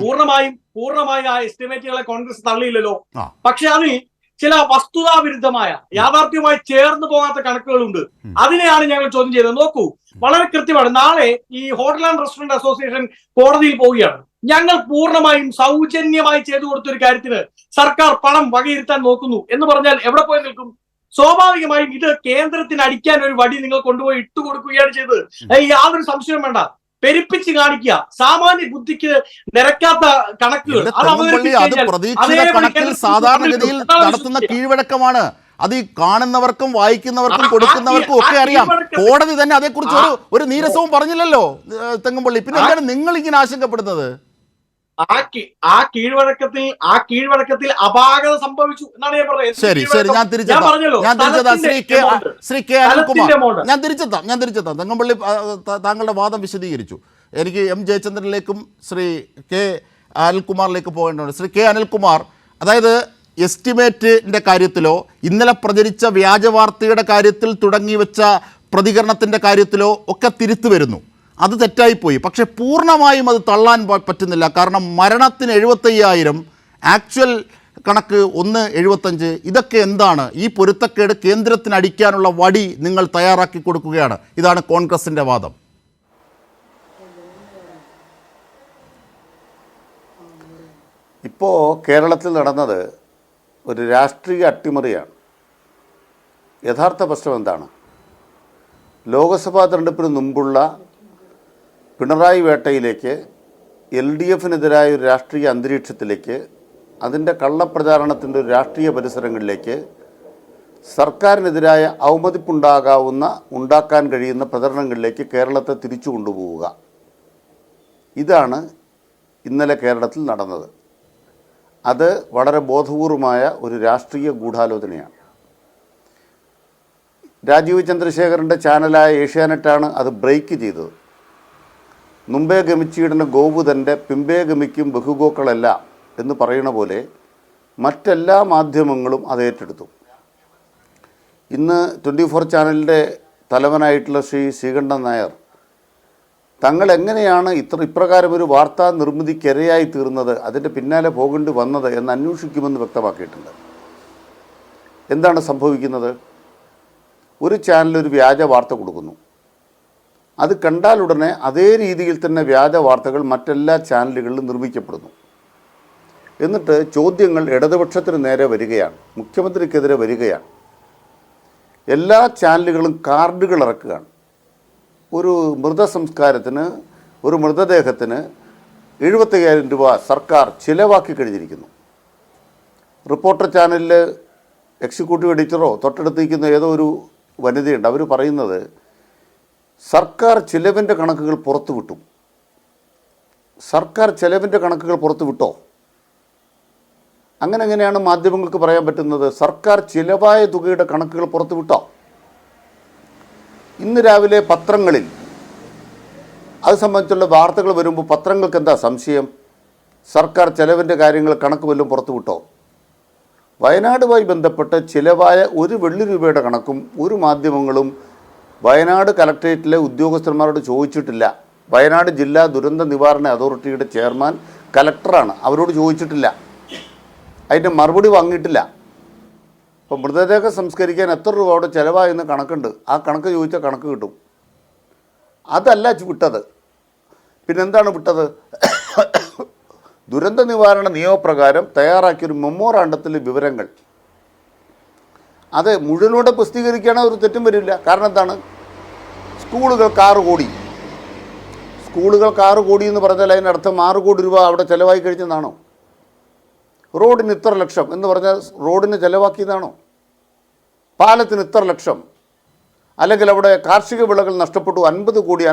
[SPEAKER 3] പൂർണ്ണമായും ആ എസ്റ്റിമേറ്റുകളെ കോൺഗ്രസ് തള്ളിയില്ലല്ലോ. പക്ഷെ അതിൽ ചില വസ്തുതാവിരുദ്ധമായ, യാഥാർത്ഥ്യവുമായി ചേർന്ന് പോകാത്ത കണക്കുകളുണ്ട്. അതിനെയാണ് ഞങ്ങൾ ചോദ്യം ചെയ്തത്. നോക്കൂ, വളരെ കൃത്യമാണ്. നാളെ ഈ ഹോട്ടൽ ആൻഡ് റെസ്റ്റോറന്റ് അസോസിയേഷൻ കോടതിയിൽ പോവുകയാണ്. ഞങ്ങൾ പൂർണ്ണമായും സൗജന്യമായി ചെയ്തു കൊടുത്തൊരു കാര്യത്തിന് സർക്കാർ പണം വകയിരുത്താൻ നോക്കുന്നു എന്ന് പറഞ്ഞാൽ എവിടെ പോയി നിൽക്കും? സ്വാഭാവികമായും ഇത് കേന്ദ്രത്തിന് അടിക്കാൻ ഒരു വടി നിങ്ങൾ കൊണ്ടുപോയി ഇട്ടുകൊടുക്കുകയാണ് ചെയ്തത്. യാതൊരു സംശയവും വേണ്ട. പെരുപ്പിച്ച് കാണിക്കുക, സാമാന്യ ബുദ്ധിക്ക് നിരക്കാത്ത കണക്കുകൾ,
[SPEAKER 1] സാധാരണഗതിയിൽ നടത്തുന്ന കീഴ്വഴക്കമാണ്. അത് ഈ കാണുന്നവർക്കും വായിക്കുന്നവർക്കും കൊടുക്കുന്നവർക്കും ഒക്കെ അറിയാം. കോടതി തന്നെ അതേക്കുറിച്ച് ഒരു നീരസവും പറഞ്ഞില്ലല്ലോ തെങ്ങുംപള്ളി. പിന്നെ എന്താണ് നിങ്ങൾ ഇങ്ങനെ ആശങ്കപ്പെടുന്നത്?
[SPEAKER 3] ആ കീഴ്വഴക്കത്തിൽ അപാകത സംഭവിച്ചു എന്നാണ് ഞാൻ പറഞ്ഞത്.
[SPEAKER 1] ശരി, ഞാൻ തിരിച്ചെത്താം. ശ്രീ കെ അനിൽകുമാർ, ഞാൻ തിരിച്ചെത്താം. തെങ്ങുംപള്ളി താങ്കളുടെ വാദം വിശദീകരിച്ചു. എനിക്ക് എം ജയചന്ദ്രനിലേക്കും ശ്രീ കെ അനിൽകുമാറിലേക്ക് പോകേണ്ടതുണ്ട്. ശ്രീ കെ അനിൽകുമാർ, അതായത് എസ്റ്റിമേറ്റിൻ്റെ കാര്യത്തിലോ ഇന്നലെ പ്രചരിച്ച വ്യാജ വാർത്തയുടെ കാര്യത്തിൽ തുടങ്ങി വെച്ച പ്രതികരണത്തിൻ്റെ കാര്യത്തിലോ ഒക്കെ തിരുത്തു വരുന്നു. അത് തെറ്റായിപ്പോയി. പക്ഷേ പൂർണ്ണമായും അത് തള്ളാൻ പറ്റുന്നില്ല. കാരണം മരണത്തിന് 75,000, ആക്ച്വൽ കണക്ക് 1.75. ഇതൊക്കെ എന്താണ്? ഈ പൊരുത്തക്കേട് കേന്ദ്രത്തിന് അടിക്കാനുള്ള വടി നിങ്ങൾ തയ്യാറാക്കി കൊടുക്കുകയാണ്. ഇതാണ് കോൺഗ്രസിൻ്റെ വാദം.
[SPEAKER 4] ഇപ്പോൾ കേരളത്തിൽ നടന്നത് ഒരു രാഷ്ട്രീയ അട്ടിമറിയാണ്. യഥാർത്ഥ പ്രശ്നം എന്താണ്? ലോക്സഭാ തെരഞ്ഞെടുപ്പിന് മുമ്പുള്ള പിണറായി വേട്ടയിലേക്ക്, LDFനെതിരായ ഒരു രാഷ്ട്രീയ അന്തരീക്ഷത്തിലേക്ക്, അതിൻ്റെ കള്ളപ്രചാരണത്തിൻ്റെ ഒരു രാഷ്ട്രീയ പരിസരങ്ങളിലേക്ക്, സർക്കാരിനെതിരായ ഉണ്ടാക്കാൻ കഴിയുന്ന പ്രചരണങ്ങളിലേക്ക് കേരളത്തെ തിരിച്ചു കൊണ്ടുപോവുക. ഇതാണ് ഇന്നലെ കേരളത്തിൽ നടന്നത്. അത് വളരെ ബോധപൂർവമായ ഒരു രാഷ്ട്രീയ ഗൂഢാലോചനയാണ്. രാജീവ് ചന്ദ്രശേഖരൻ്റെ ചാനലായ ഏഷ്യാനെറ്റാണ് അത് ബ്രേക്ക് ചെയ്തത്. മുമ്പേ ഗമിച്ചിടുന്ന ഗോവു തൻ്റെ പിമ്പേ ഗമിക്കും ബഹുഗോക്കളല്ല എന്ന് പറയുന്ന പോലെ മറ്റെല്ലാ മാധ്യമങ്ങളും അത് ഏറ്റെടുത്തു. ഇന്ന് 24 ചാനലിൻ്റെ തലവനായിട്ടുള്ള ശ്രീ ശ്രീകണ്ഠൻ നായർ തങ്ങൾ എങ്ങനെയാണ് ഇപ്രകാരം ഒരു വാർത്താ നിർമ്മിതിക്കിരയായി തീർന്നത്, അതിൻ്റെ പിന്നാലെ പോകേണ്ടി വന്നത് എന്ന് അന്വേഷിക്കുമെന്ന് വ്യക്തമാക്കിയിട്ടുണ്ട്. എന്താണ് സംഭവിക്കുന്നത്? ഒരു ചാനൽ ഒരു വ്യാജ വാർത്ത കൊടുക്കുന്നു. അത് കണ്ടാലുടനെ അതേ രീതിയിൽ തന്നെ വ്യാജ വാർത്തകൾ മറ്റെല്ലാ ചാനലുകളിലും നിർമ്മിക്കപ്പെടുന്നു. എന്നിട്ട് ചോദ്യങ്ങൾ ഇടതുപക്ഷത്തിന് നേരെ വരികയാണ്, മുഖ്യമന്ത്രിക്കെതിരെ വരികയാണ്. എല്ലാ ചാനലുകളും കാർഡുകൾ ഇറക്കുകയാണ്. ഒരു മൃതസംസ്കാരത്തിന്, ഒരു മൃതദേഹത്തിന് 75,000 രൂപ സർക്കാർ ചിലവാക്കി കഴിഞ്ഞിരിക്കുന്നു. റിപ്പോർട്ടർ ചാനലിൽ എക്സിക്യൂട്ടീവ് എഡിറ്ററോ തൊട്ടടുത്തിരിക്കുന്ന ഏതോ ഒരു വനിതയുണ്ട്, അവർ പറയുന്നത് സർക്കാർ ചിലവിൻ്റെ കണക്കുകൾ പുറത്തുവിട്ടു. സർക്കാർ ചിലവിൻ്റെ കണക്കുകൾ പുറത്തുവിട്ടോ? എങ്ങനെയാണ് മാധ്യമങ്ങൾക്ക് പറയാൻ പറ്റുന്നത്? സർക്കാർ ചിലവായ തുകയുടെ കണക്കുകൾ പുറത്തുവിട്ടോ? ഇന്ന് രാവിലെ പത്രങ്ങളിൽ അത് സംബന്ധിച്ചുള്ള വാർത്തകൾ വരുമ്പോൾ പത്രങ്ങൾക്ക് എന്താ സംശയം? സർക്കാർ ചിലവിൻ്റെ കാര്യങ്ങൾ കണക്ക് വല്ലതും പുറത്തുവിട്ടോ? വയനാടുമായി ബന്ധപ്പെട്ട് ചിലവായ 1 വെള്ളി രൂപയുടെ കണക്കും ഒരു മാധ്യമങ്ങളും വയനാട് കലക്ട്രേറ്റിലെ ഉദ്യോഗസ്ഥന്മാരോട് ചോദിച്ചിട്ടില്ല. വയനാട് ജില്ലാ ദുരന്ത നിവാരണ അതോറിറ്റിയുടെ ചെയർമാൻ കലക്ടറാണ്, അവരോട് ചോദിച്ചിട്ടില്ല, അതിൻ്റെ മറുപടി വാങ്ങിയിട്ടില്ല. അപ്പോൾ മൃതദേഹം സംസ്കരിക്കാൻ എത്ര രൂപ അവിടെ ചിലവായെന്ന് കണക്കുണ്ട്, ആ കണക്ക് ചോദിച്ചാൽ കണക്ക് കിട്ടും. അതല്ല വിട്ടത്. പിന്നെന്താണ് വിട്ടത്? ദുരന്ത നിവാരണ നിയമപ്രകാരം തയ്യാറാക്കിയൊരു മെമ്മോറാണ്ടത്തിലെ വിവരങ്ങൾ, അത് മുഴുവനോടെ പ്രസിദ്ധീകരിക്കുകയാണെങ്കിൽ ഒരു തെറ്റും വരില്ല. കാരണം എന്താണ്? സ്കൂളുകൾക്ക് 6 കോടി, സ്കൂളുകൾക്ക് 6 കോടി എന്ന് പറഞ്ഞാൽ അതിനർത്ഥം 6 കോടി രൂപ അവിടെ ചിലവായി കഴിഞ്ഞതാണോ? റോഡിന് ഇത്ര ലക്ഷം എന്ന് പറഞ്ഞാൽ റോഡിന് ചിലവാക്കിയതാണോ? പാലത്തിന് ഇത്ര ലക്ഷം, അല്ലെങ്കിൽ അവിടെ കാർഷിക വിളകൾ നഷ്ടപ്പെട്ടു 50 കോടി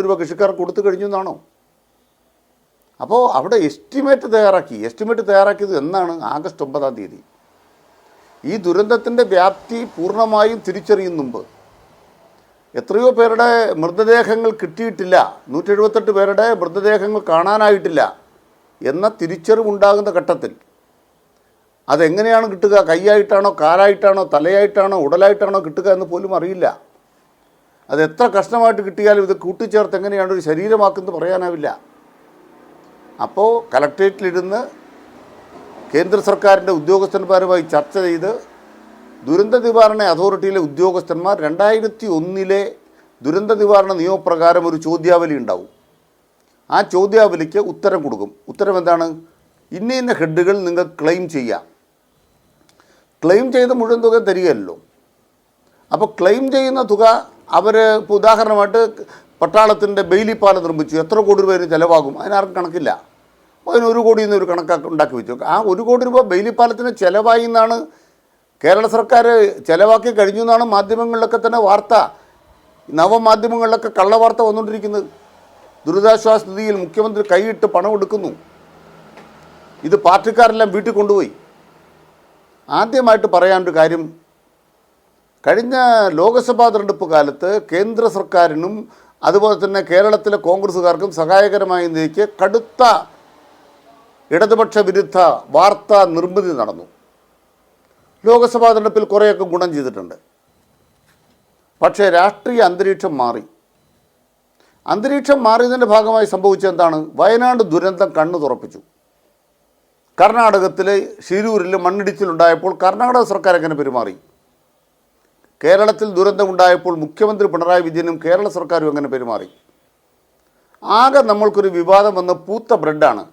[SPEAKER 4] രൂപ കൃഷിക്കാർക്ക് കൊടുത്തു കഴിഞ്ഞു എന്നാണോ? അപ്പോൾ അവിടെ എസ്റ്റിമേറ്റ് തയ്യാറാക്കിയത് എന്നാണ്? ആഗസ്റ്റ് 9-ാം തീയതി. ഈ ദുരന്തത്തിൻ്റെ വ്യാപ്തി പൂർണ്ണമായും തിരിച്ചറിയും മുമ്പ് എത്രയോ പേരുടെ മൃതദേഹങ്ങൾ കിട്ടിയിട്ടില്ല, 178 പേരുടെ മൃതദേഹങ്ങൾ കാണാനായിട്ടില്ല എന്ന തിരിച്ചറിവുണ്ടാകുന്ന ഘട്ടത്തിൽ അതെങ്ങനെയാണ് കിട്ടുക? കൈയായിട്ടാണോ, കാലായിട്ടാണോ, തലയായിട്ടാണോ, ഉടലായിട്ടാണോ കിട്ടുക എന്ന് പോലും അറിയില്ല. അത് എത്ര കഷ്ണമായിട്ട് കിട്ടിയാലും ഇത് കൂട്ടിച്ചേർത്ത് എങ്ങനെയാണ് ഒരു ശരീരമാക്കുന്നത് പറയാനാവില്ല. അപ്പോൾ കലക്ട്രേറ്റിലിരുന്ന് കേന്ദ്ര സർക്കാരിൻ്റെ ഉദ്യോഗസ്ഥന്മാരുമായി ചർച്ച ചെയ്ത് ദുരന്ത നിവാരണ അതോറിറ്റിയിലെ ഉദ്യോഗസ്ഥന്മാർ 2001 ദുരന്ത നിവാരണ നിയമപ്രകാരം ഒരു ചോദ്യാവലി ഉണ്ടാവും. ആ ചോദ്യാവലിക്ക് ഉത്തരം കൊടുക്കും. ഉത്തരം എന്താണ്? ഇന്ന ഹെഡുകൾ നിങ്ങൾ ക്ലെയിം ചെയ്യാം. ക്ലെയിം ചെയ്ത് മുഴുവൻ തുക തരികയല്ലോ. അപ്പോൾ ക്ലെയിം ചെയ്യുന്ന തുക അവർ ഇപ്പോൾ ഉദാഹരണമായിട്ട് പട്ടാളത്തിൻ്റെ ബെയിലി പാലം നിർമ്മിച്ചു, എത്ര കോടി രൂപ ചിലവാകും? അതിനാർക്കും കണക്കില്ല. അതിന് 1 കോടി എന്നൊരു കണക്കാക്കി ഉണ്ടാക്കി വെച്ചു. ആ 1 കോടി രൂപ ബെയിലി പാലത്തിന് ചിലവായി എന്നാണ് കേരള സർക്കാർ ചിലവാക്കി കഴിഞ്ഞു എന്നാണ് മാധ്യമങ്ങളിലൊക്കെ തന്നെ വാർത്ത. നവമാധ്യമങ്ങളിലൊക്കെ കള്ളവാർത്ത വന്നുകൊണ്ടിരിക്കുന്നത്. ദുരിതാശ്വാസ നിധിയിൽ മുഖ്യമന്ത്രി കൈയിട്ട് പണം എടുക്കുന്നു. ഇത് പാർട്ടിക്കാരെല്ലാം വീട്ടിൽ കൊണ്ടുപോയി. ആദ്യമായിട്ട് പറയാനൊരു കാര്യം, കഴിഞ്ഞ ലോക്സഭാ തെരഞ്ഞെടുപ്പ് കാലത്ത് കേന്ദ്ര സർക്കാരിനും അതുപോലെ തന്നെ കേരളത്തിലെ കോൺഗ്രസ്സുകാർക്കും സഹായകരമായ നിലയ്ക്ക് കടുത്ത ഇടതുപക്ഷ വിരുദ്ധ വാർത്താ നിർമ്മിതി നടന്നു. ലോക്സഭാ തെരഞ്ഞെടുപ്പിൽ കുറേയൊക്കെ ഗുണം ചെയ്തിട്ടുണ്ട്. പക്ഷേ രാഷ്ട്രീയ അന്തരീക്ഷം മാറി. അന്തരീക്ഷം മാറിയതിൻ്റെ ഭാഗമായി സംഭവിച്ചത് എന്താണ്? വയനാട് ദുരന്തം കണ്ണു തുറപ്പിച്ചു. കർണാടകത്തിലെ ഷിരൂരിൽ മണ്ണിടിച്ചിലുണ്ടായപ്പോൾ കർണാടക സർക്കാർ എങ്ങനെ പെരുമാറി? കേരളത്തിൽ ദുരന്തമുണ്ടായപ്പോൾ മുഖ്യമന്ത്രി പിണറായി വിജയനും കേരള സർക്കാരും എങ്ങനെ പെരുമാറി? ആകെ നമ്മൾക്കൊരു വിവാദം വന്ന് പൂത്ത ബ്രെഡാണ്,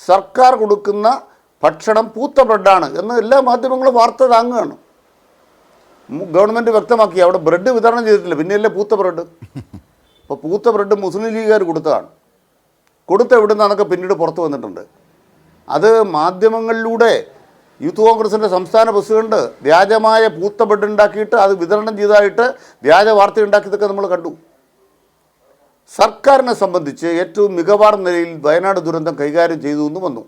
[SPEAKER 4] സർക്കാർ കൊടുക്കുന്ന ഭക്ഷണം പൂത്ത ബ്രെഡാണ് എന്ന് എല്ലാ മാധ്യമങ്ങളും വാർത്ത താങ്ങുകയാണ്. ഗവൺമെൻറ് വ്യക്തമാക്കി അവിടെ ബ്രെഡ് വിതരണം ചെയ്തിട്ടില്ല, പിന്നെയല്ലേ പൂത്ത ബ്രെഡ്. അപ്പോൾ പൂത്ത ബ്രെഡ് മുസ്ലിം ലീഗുകാർ കൊടുത്തതാണ്. കൊടുത്ത എവിടെ നിന്നൊക്കെ പിന്നീട് പുറത്തു വന്നിട്ടുണ്ട്. അത് മാധ്യമങ്ങളിലൂടെ യൂത്ത് കോൺഗ്രസിൻ്റെ സംസ്ഥാന പ്രസിഡന്റ് വ്യാജമായ പൂത്ത ബ്രെഡ് ഉണ്ടാക്കിയിട്ട് അത് വിതരണം ചെയ്തതായിട്ട് വ്യാജ വാർത്ത ഉണ്ടാക്കിയതൊക്കെ നമ്മൾ കണ്ടു. സർക്കാരിനെ സംബന്ധിച്ച് ഏറ്റവും മികവാർന്ന നിലയിൽ വയനാട് ദുരന്തം കൈകാര്യം ചെയ്തു എന്ന് വന്നു.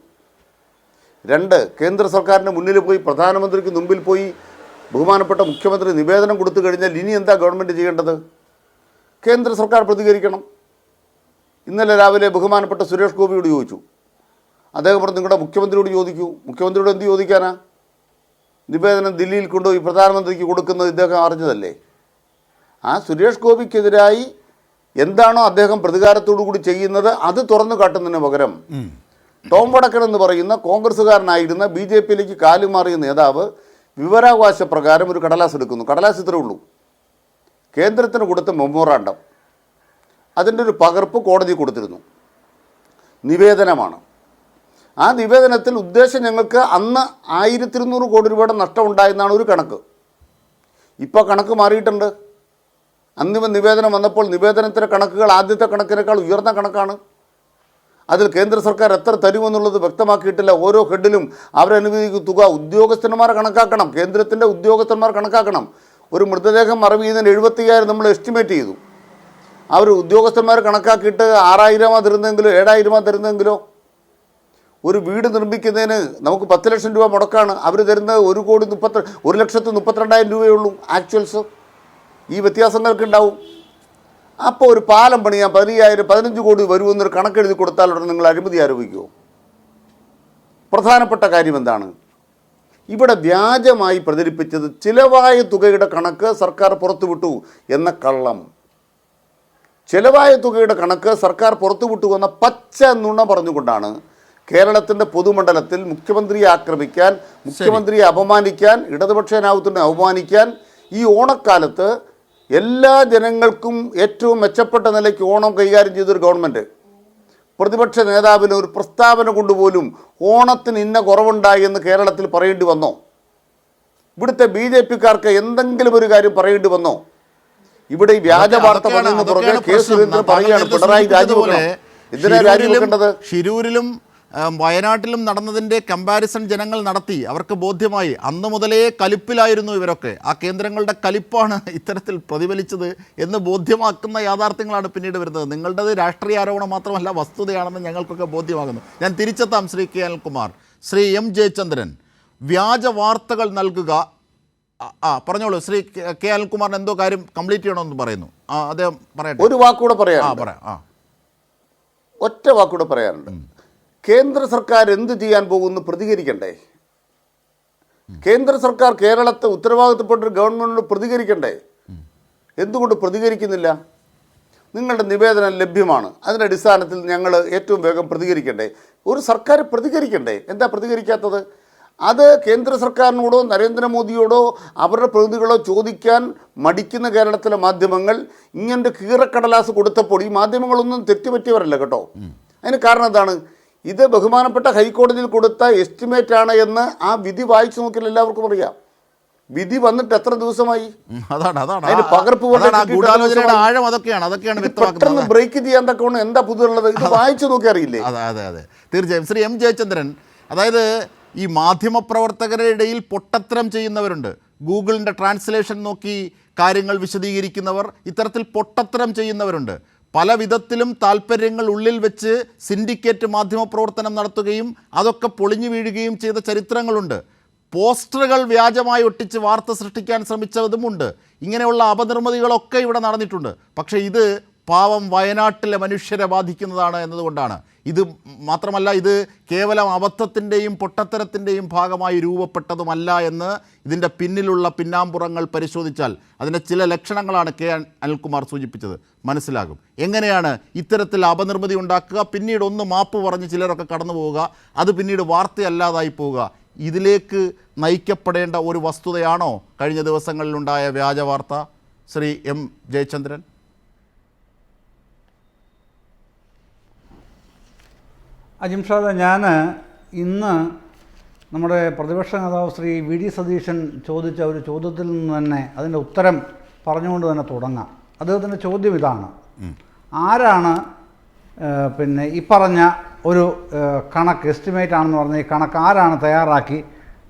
[SPEAKER 4] 2, കേന്ദ്ര സർക്കാരിൻ്റെ മുന്നിൽ പോയി പ്രധാനമന്ത്രിക്ക് മുമ്പിൽ പോയി ബഹുമാനപ്പെട്ട മുഖ്യമന്ത്രി നിവേദനം കൊടുത്തു കഴിഞ്ഞാൽ ഇനി എന്താ ഗവൺമെൻറ് ചെയ്യേണ്ടത്? കേന്ദ്ര സർക്കാർ പ്രതികരിക്കണം. ഇന്നലെ രാവിലെ ബഹുമാനപ്പെട്ട സുരേഷ് ഗോപിയോട് ചോദിച്ചു. അദ്ദേഹം പറഞ്ഞു, നിങ്ങളുടെ മുഖ്യമന്ത്രിയോട് ചോദിക്കൂ. മുഖ്യമന്ത്രിയോട് എന്ത് ചോദിക്കാനാ? നിവേദനം ദില്ലിയിൽ കൊണ്ടുപോയി പ്രധാനമന്ത്രിക്ക് കൊടുക്കുന്നത് ഇദ്ദേഹം അറിഞ്ഞതല്ലേ? ആ സുരേഷ് ഗോപിക്കെതിരായി എന്താണോ അദ്ദേഹം പ്രതികാരത്തോടു കൂടി ചെയ്യുന്നത് അത് തുറന്നു കാട്ടുന്നതിന് പകരം ടോം വടക്കൻ എന്ന് പറയുന്ന കോൺഗ്രസ്സുകാരനായിരുന്ന BJPയിലേക്ക് കാലുമാറിയ നേതാവ് വിവരാവകാശ പ്രകാരം ഒരു കടലാസ് എടുക്കുന്നു. കടലാസ് ഇത്രേ ഉള്ളൂ. കേന്ദ്രത്തിന് കൊടുത്ത മെമ്മോറാണ്ടം, അതിൻ്റെ ഒരു പകർപ്പ് കോടതി കൊടുത്തിരുന്നു. നിവേദനമാണ്. ആ നിവേദനത്തിൽ ഉദ്ദേശം ഞങ്ങൾക്ക് അന്ന് 1200 കോടി രൂപയുടെ നഷ്ടമുണ്ടായെന്നാണ് ഒരു കണക്ക്. ഇപ്പോൾ കണക്ക് മാറിയിട്ടുണ്ട്. അന്തിമ നിവേദനം വന്നപ്പോൾ നിവേദനത്തിലെ കണക്കുകൾ ആദ്യത്തെ കണക്കിനേക്കാൾ ഉയർന്ന കണക്കാണ്. അതിൽ കേന്ദ്ര സർക്കാർ എത്ര തരുമെന്നുള്ളത് വ്യക്തമാക്കിയിട്ടില്ല. ഓരോ ഹെഡിലും അവരനുവദിക്കുന്ന തുക ഉദ്യോഗസ്ഥന്മാർ കണക്കാക്കണം. കേന്ദ്രത്തിൻ്റെ ഉദ്യോഗസ്ഥന്മാർ കണക്കാക്കണം. ഒരു മൃതദേഹം മറവ് ചെയ്യുന്നതിന് 75,000 നമ്മൾ എസ്റ്റിമേറ്റ് ചെയ്തു. അവർ ഉദ്യോഗസ്ഥന്മാർ കണക്കാക്കിയിട്ട് 6,000 തരുന്നെങ്കിലോ 7,000 തരുന്നെങ്കിലോ. ഒരു വീട് നിർമ്മിക്കുന്നതിന് നമുക്ക് 10 ലക്ഷം രൂപ മുടക്കാണ്. അവർ തരുന്നത് 1,32,000 രൂപയേ ഉള്ളൂ ആക്ച്വൽസ്. ഈ വ്യത്യാസങ്ങൾക്ക് ഉണ്ടാവും. അപ്പോൾ ഒരു പാലം പണിയാൻ 15,000 15 കോടി വരുമെന്നൊരു കണക്കെഴുതി കൊടുത്താൽ ഉടനെ നിങ്ങൾ അഴിമതി ആരോപിക്കുമോ? പ്രധാനപ്പെട്ട കാര്യം എന്താണ്? ഇവിടെ വ്യാജമായി പ്രചരിപ്പിച്ചത് ചിലവായ തുകയുടെ കണക്ക് സർക്കാർ പുറത്തുവിട്ടു എന്ന കള്ളം. ചിലവായ തുകയുടെ കണക്ക് സർക്കാർ പുറത്തുവിട്ടു എന്ന പച്ച നുണ പറഞ്ഞുകൊണ്ടാണ് കേരളത്തിൻ്റെ പൊതുമണ്ഡലത്തിൽ മുഖ്യമന്ത്രിയെ ആക്രമിക്കാൻ, മുഖ്യമന്ത്രിയെ അപമാനിക്കാൻ, ഇടതുപക്ഷ നേതൃത്വത്തെ അപമാനിക്കാൻ ഈ ഓണക്കാലത്ത് എല്ലാ ജനങ്ങൾക്കും ഏറ്റവും മെച്ചപ്പെട്ട നിലയ്ക്ക് ഓണം കൈകാര്യം ചെയ്തൊരു ഗവൺമെൻറ് പ്രതിപക്ഷ നേതാവിന് ഒരു പ്രസ്താവന കൊണ്ടുപോലും ഓണത്തിന് ഇന്ന കുറവുണ്ടായി എന്ന് കേരളത്തിൽ പറയേണ്ടി വന്നോ? ഇവിടുത്തെ BJPക്കാർക്ക് എന്തെങ്കിലും ഒരു കാര്യം പറയേണ്ടി വന്നോ? ഇവിടെ ഈ വ്യാജ വാർത്ത പറഞ്ഞതിന് പുറകെ കെ സുരേന്ദ്രൻ പറയുകയാണ് പിണറായി രാജിവെക്കണം. എന്തിനാ രാജിവെക്കേണ്ടത്?
[SPEAKER 1] ഷിരൂരിലും വയനാട്ടിലും നടന്നതിൻ്റെ കമ്പാരിസൺ ജനങ്ങൾ നടത്തി, അവർക്ക് ബോധ്യമായി. അന്ന് മുതലേ കലിപ്പിലായിരുന്നു ഇവരൊക്കെ. ആ കേന്ദ്രങ്ങളുടെ കലിപ്പാണ് ഇത്തരത്തിൽ പ്രതിഫലിച്ചത് എന്ന് ബോധ്യമാക്കുന്ന യാഥാർത്ഥ്യങ്ങളാണ് പിന്നീട് വരുന്നത്. നിങ്ങളുടേത് രാഷ്ട്രീയ ആരോപണം മാത്രമല്ല, വസ്തുതയാണെന്ന് ഞങ്ങൾക്കൊക്കെ ബോധ്യമാകുന്നു. ഞാൻ തിരിച്ചെത്താം ശ്രീ കെ അനിൽകുമാർ. ശ്രീ എം ജയചന്ദ്രൻ, വ്യാജ വാർത്തകൾ നൽകുക. പറഞ്ഞോളൂ ശ്രീ കെ അനിൽകുമാറിന് എന്തോ കാര്യം കംപ്ലീറ്റ് ചെയ്യണമെന്ന് പറയുന്നു. അദ്ദേഹം പറയട്ടെ.
[SPEAKER 4] ഒരു വാക്കുകൂടെ പറയാം. ഒറ്റ വാക്കുകൂടെ പറയാനുണ്ട്. കേന്ദ്ര സർക്കാർ എന്ത് ചെയ്യാൻ പോകുന്നു പ്രതികരിക്കണ്ടേ? കേന്ദ്ര സർക്കാർ കേരളത്തെ ഉത്തരവാദിത്തപ്പെട്ടൊരു ഗവൺമെൻറ്റിനോട് പ്രതികരിക്കണ്ടേ? എന്തുകൊണ്ട് പ്രതികരിക്കുന്നില്ല? നിങ്ങളുടെ നിവേദനം ലഭ്യമാണ്, അതിൻ്റെ അടിസ്ഥാനത്തിൽ ഞങ്ങൾ ഏറ്റവും വേഗം പ്രതികരിക്കണ്ടേ? ഒരു സർക്കാർ പ്രതികരിക്കണ്ടേ? എന്താ പ്രതികരിക്കാത്തത്? അത് കേന്ദ്ര സർക്കാരിനോടോ നരേന്ദ്രമോദിയോടോ അവരുടെ പ്രതിനിധികളോ ചോദിക്കാൻ മടിക്കുന്ന കേരളത്തിലെ മാധ്യമങ്ങൾ ഇങ്ങനൊരു കീറക്കടലാസ് കൊടുത്തപ്പോൾ ഈ മാധ്യമങ്ങളൊന്നും തെറ്റുപറ്റിയവരല്ല കേട്ടോ. അതിന് കാരണം എന്താണ്? ഇത് ബഹുമാനപ്പെട്ട ഹൈക്കോടതിയിൽ കൊടുത്ത എസ്റ്റിമേറ്റ് ആണ് എന്ന് ആ വിധി വായിച്ചു നോക്കിയാൽ എല്ലാവർക്കും അറിയാം. വിധി വന്നിട്ട് എത്ര ദിവസമായി? അതിന് പകർപ്പ് പെട്ടെന്ന് ബ്രേക്ക് ചെയ്യാൻ തക്കവണ്ണം എന്താ പുതുള്ളത്? ഇത് വായിച്ചു നോക്കി അറിയില്ലേ?
[SPEAKER 1] അതെ തീർച്ചയായും. ശ്രീ എം ജയചന്ദ്രൻ, അതായത് ഈ മാധ്യമപ്രവർത്തകരുടെ ഇടയിൽ പൊട്ടത്തരം ചെയ്യുന്നവരുണ്ട്. ഗൂഗിളിൻ്റെ ട്രാൻസ്ലേഷൻ നോക്കി കാര്യങ്ങൾ വിശദീകരിക്കുന്നവർ, ഇത്തരത്തിൽ പൊട്ടത്തരം ചെയ്യുന്നവരുണ്ട്. പല വിധത്തിലും താല്പര്യങ്ങൾ ഉള്ളിൽ വെച്ച് സിൻഡിക്കേറ്റ് മാധ്യമപ്രവർത്തനം നടത്തുകയും അതൊക്കെ പൊളിഞ്ഞു വീഴുകയും ചെയ്ത ചരിത്രങ്ങളുണ്ട്. പോസ്റ്ററുകൾ വ്യാജമായി ഒട്ടിച്ച് വാർത്ത സൃഷ്ടിക്കാൻ ശ്രമിച്ചതുമുണ്ട്. ഇങ്ങനെയുള്ള അപനിർമ്മിതികളൊക്കെ ഇവിടെ നടന്നിട്ടുണ്ട്. പക്ഷേ ഇത് പാവം വയനാട്ടിലെ മനുഷ്യരെ ബാധിക്കുന്നതാണ് എന്നതുകൊണ്ടാണ്. ഇത് മാത്രമല്ല, ഇത് കേവലം അബദ്ധത്തിൻ്റെയും പൊട്ടത്തരത്തിൻ്റെയും ഭാഗമായി രൂപപ്പെട്ടതുമല്ല എന്ന് ഇതിൻ്റെ പിന്നിലുള്ള പിന്നാമ്പുറങ്ങൾ പരിശോധിച്ചാൽ അതിൻ്റെ ചില ലക്ഷണങ്ങളാണ് കെ അനിൽകുമാർ സൂചിപ്പിച്ചത്, മനസ്സിലാകും. എങ്ങനെയാണ് ഇത്തരത്തിൽ അപനിർമ്മിതി ഉണ്ടാക്കുക, പിന്നീട് ഒന്ന് മാപ്പ് പറഞ്ഞ് ചിലരൊക്കെ കടന്നു പോവുക, അത് പിന്നീട് വാർത്തയല്ലാതായി പോവുക. ഇതിലേക്ക് നയിക്കപ്പെടേണ്ട ഒരു വസ്തുതയാണോ കഴിഞ്ഞ ദിവസങ്ങളിലുണ്ടായ വ്യാജ വാർത്ത? ശ്രീ എം ജയചന്ദ്രൻ.
[SPEAKER 5] അജിംഷാദ്, ഞാൻ ഇന്ന് നമ്മുടെ പ്രതിപക്ഷ നേതാവ് ശ്രീ വി ഡി സതീശൻ ചോദിച്ച ഒരു ചോദ്യത്തിൽ നിന്ന് തന്നെ അതിൻ്റെ ഉത്തരം പറഞ്ഞുകൊണ്ട് തന്നെ തുടങ്ങാം. അദ്ദേഹത്തിൻ്റെ ചോദ്യം ഇതാണ്: ആരാണ് പിന്നെ ഈ പറഞ്ഞ ഒരു കണക്ക്, എസ്റ്റിമേറ്റ് ആണെന്ന് പറഞ്ഞ ഈ കണക്ക് ആരാണ് തയ്യാറാക്കി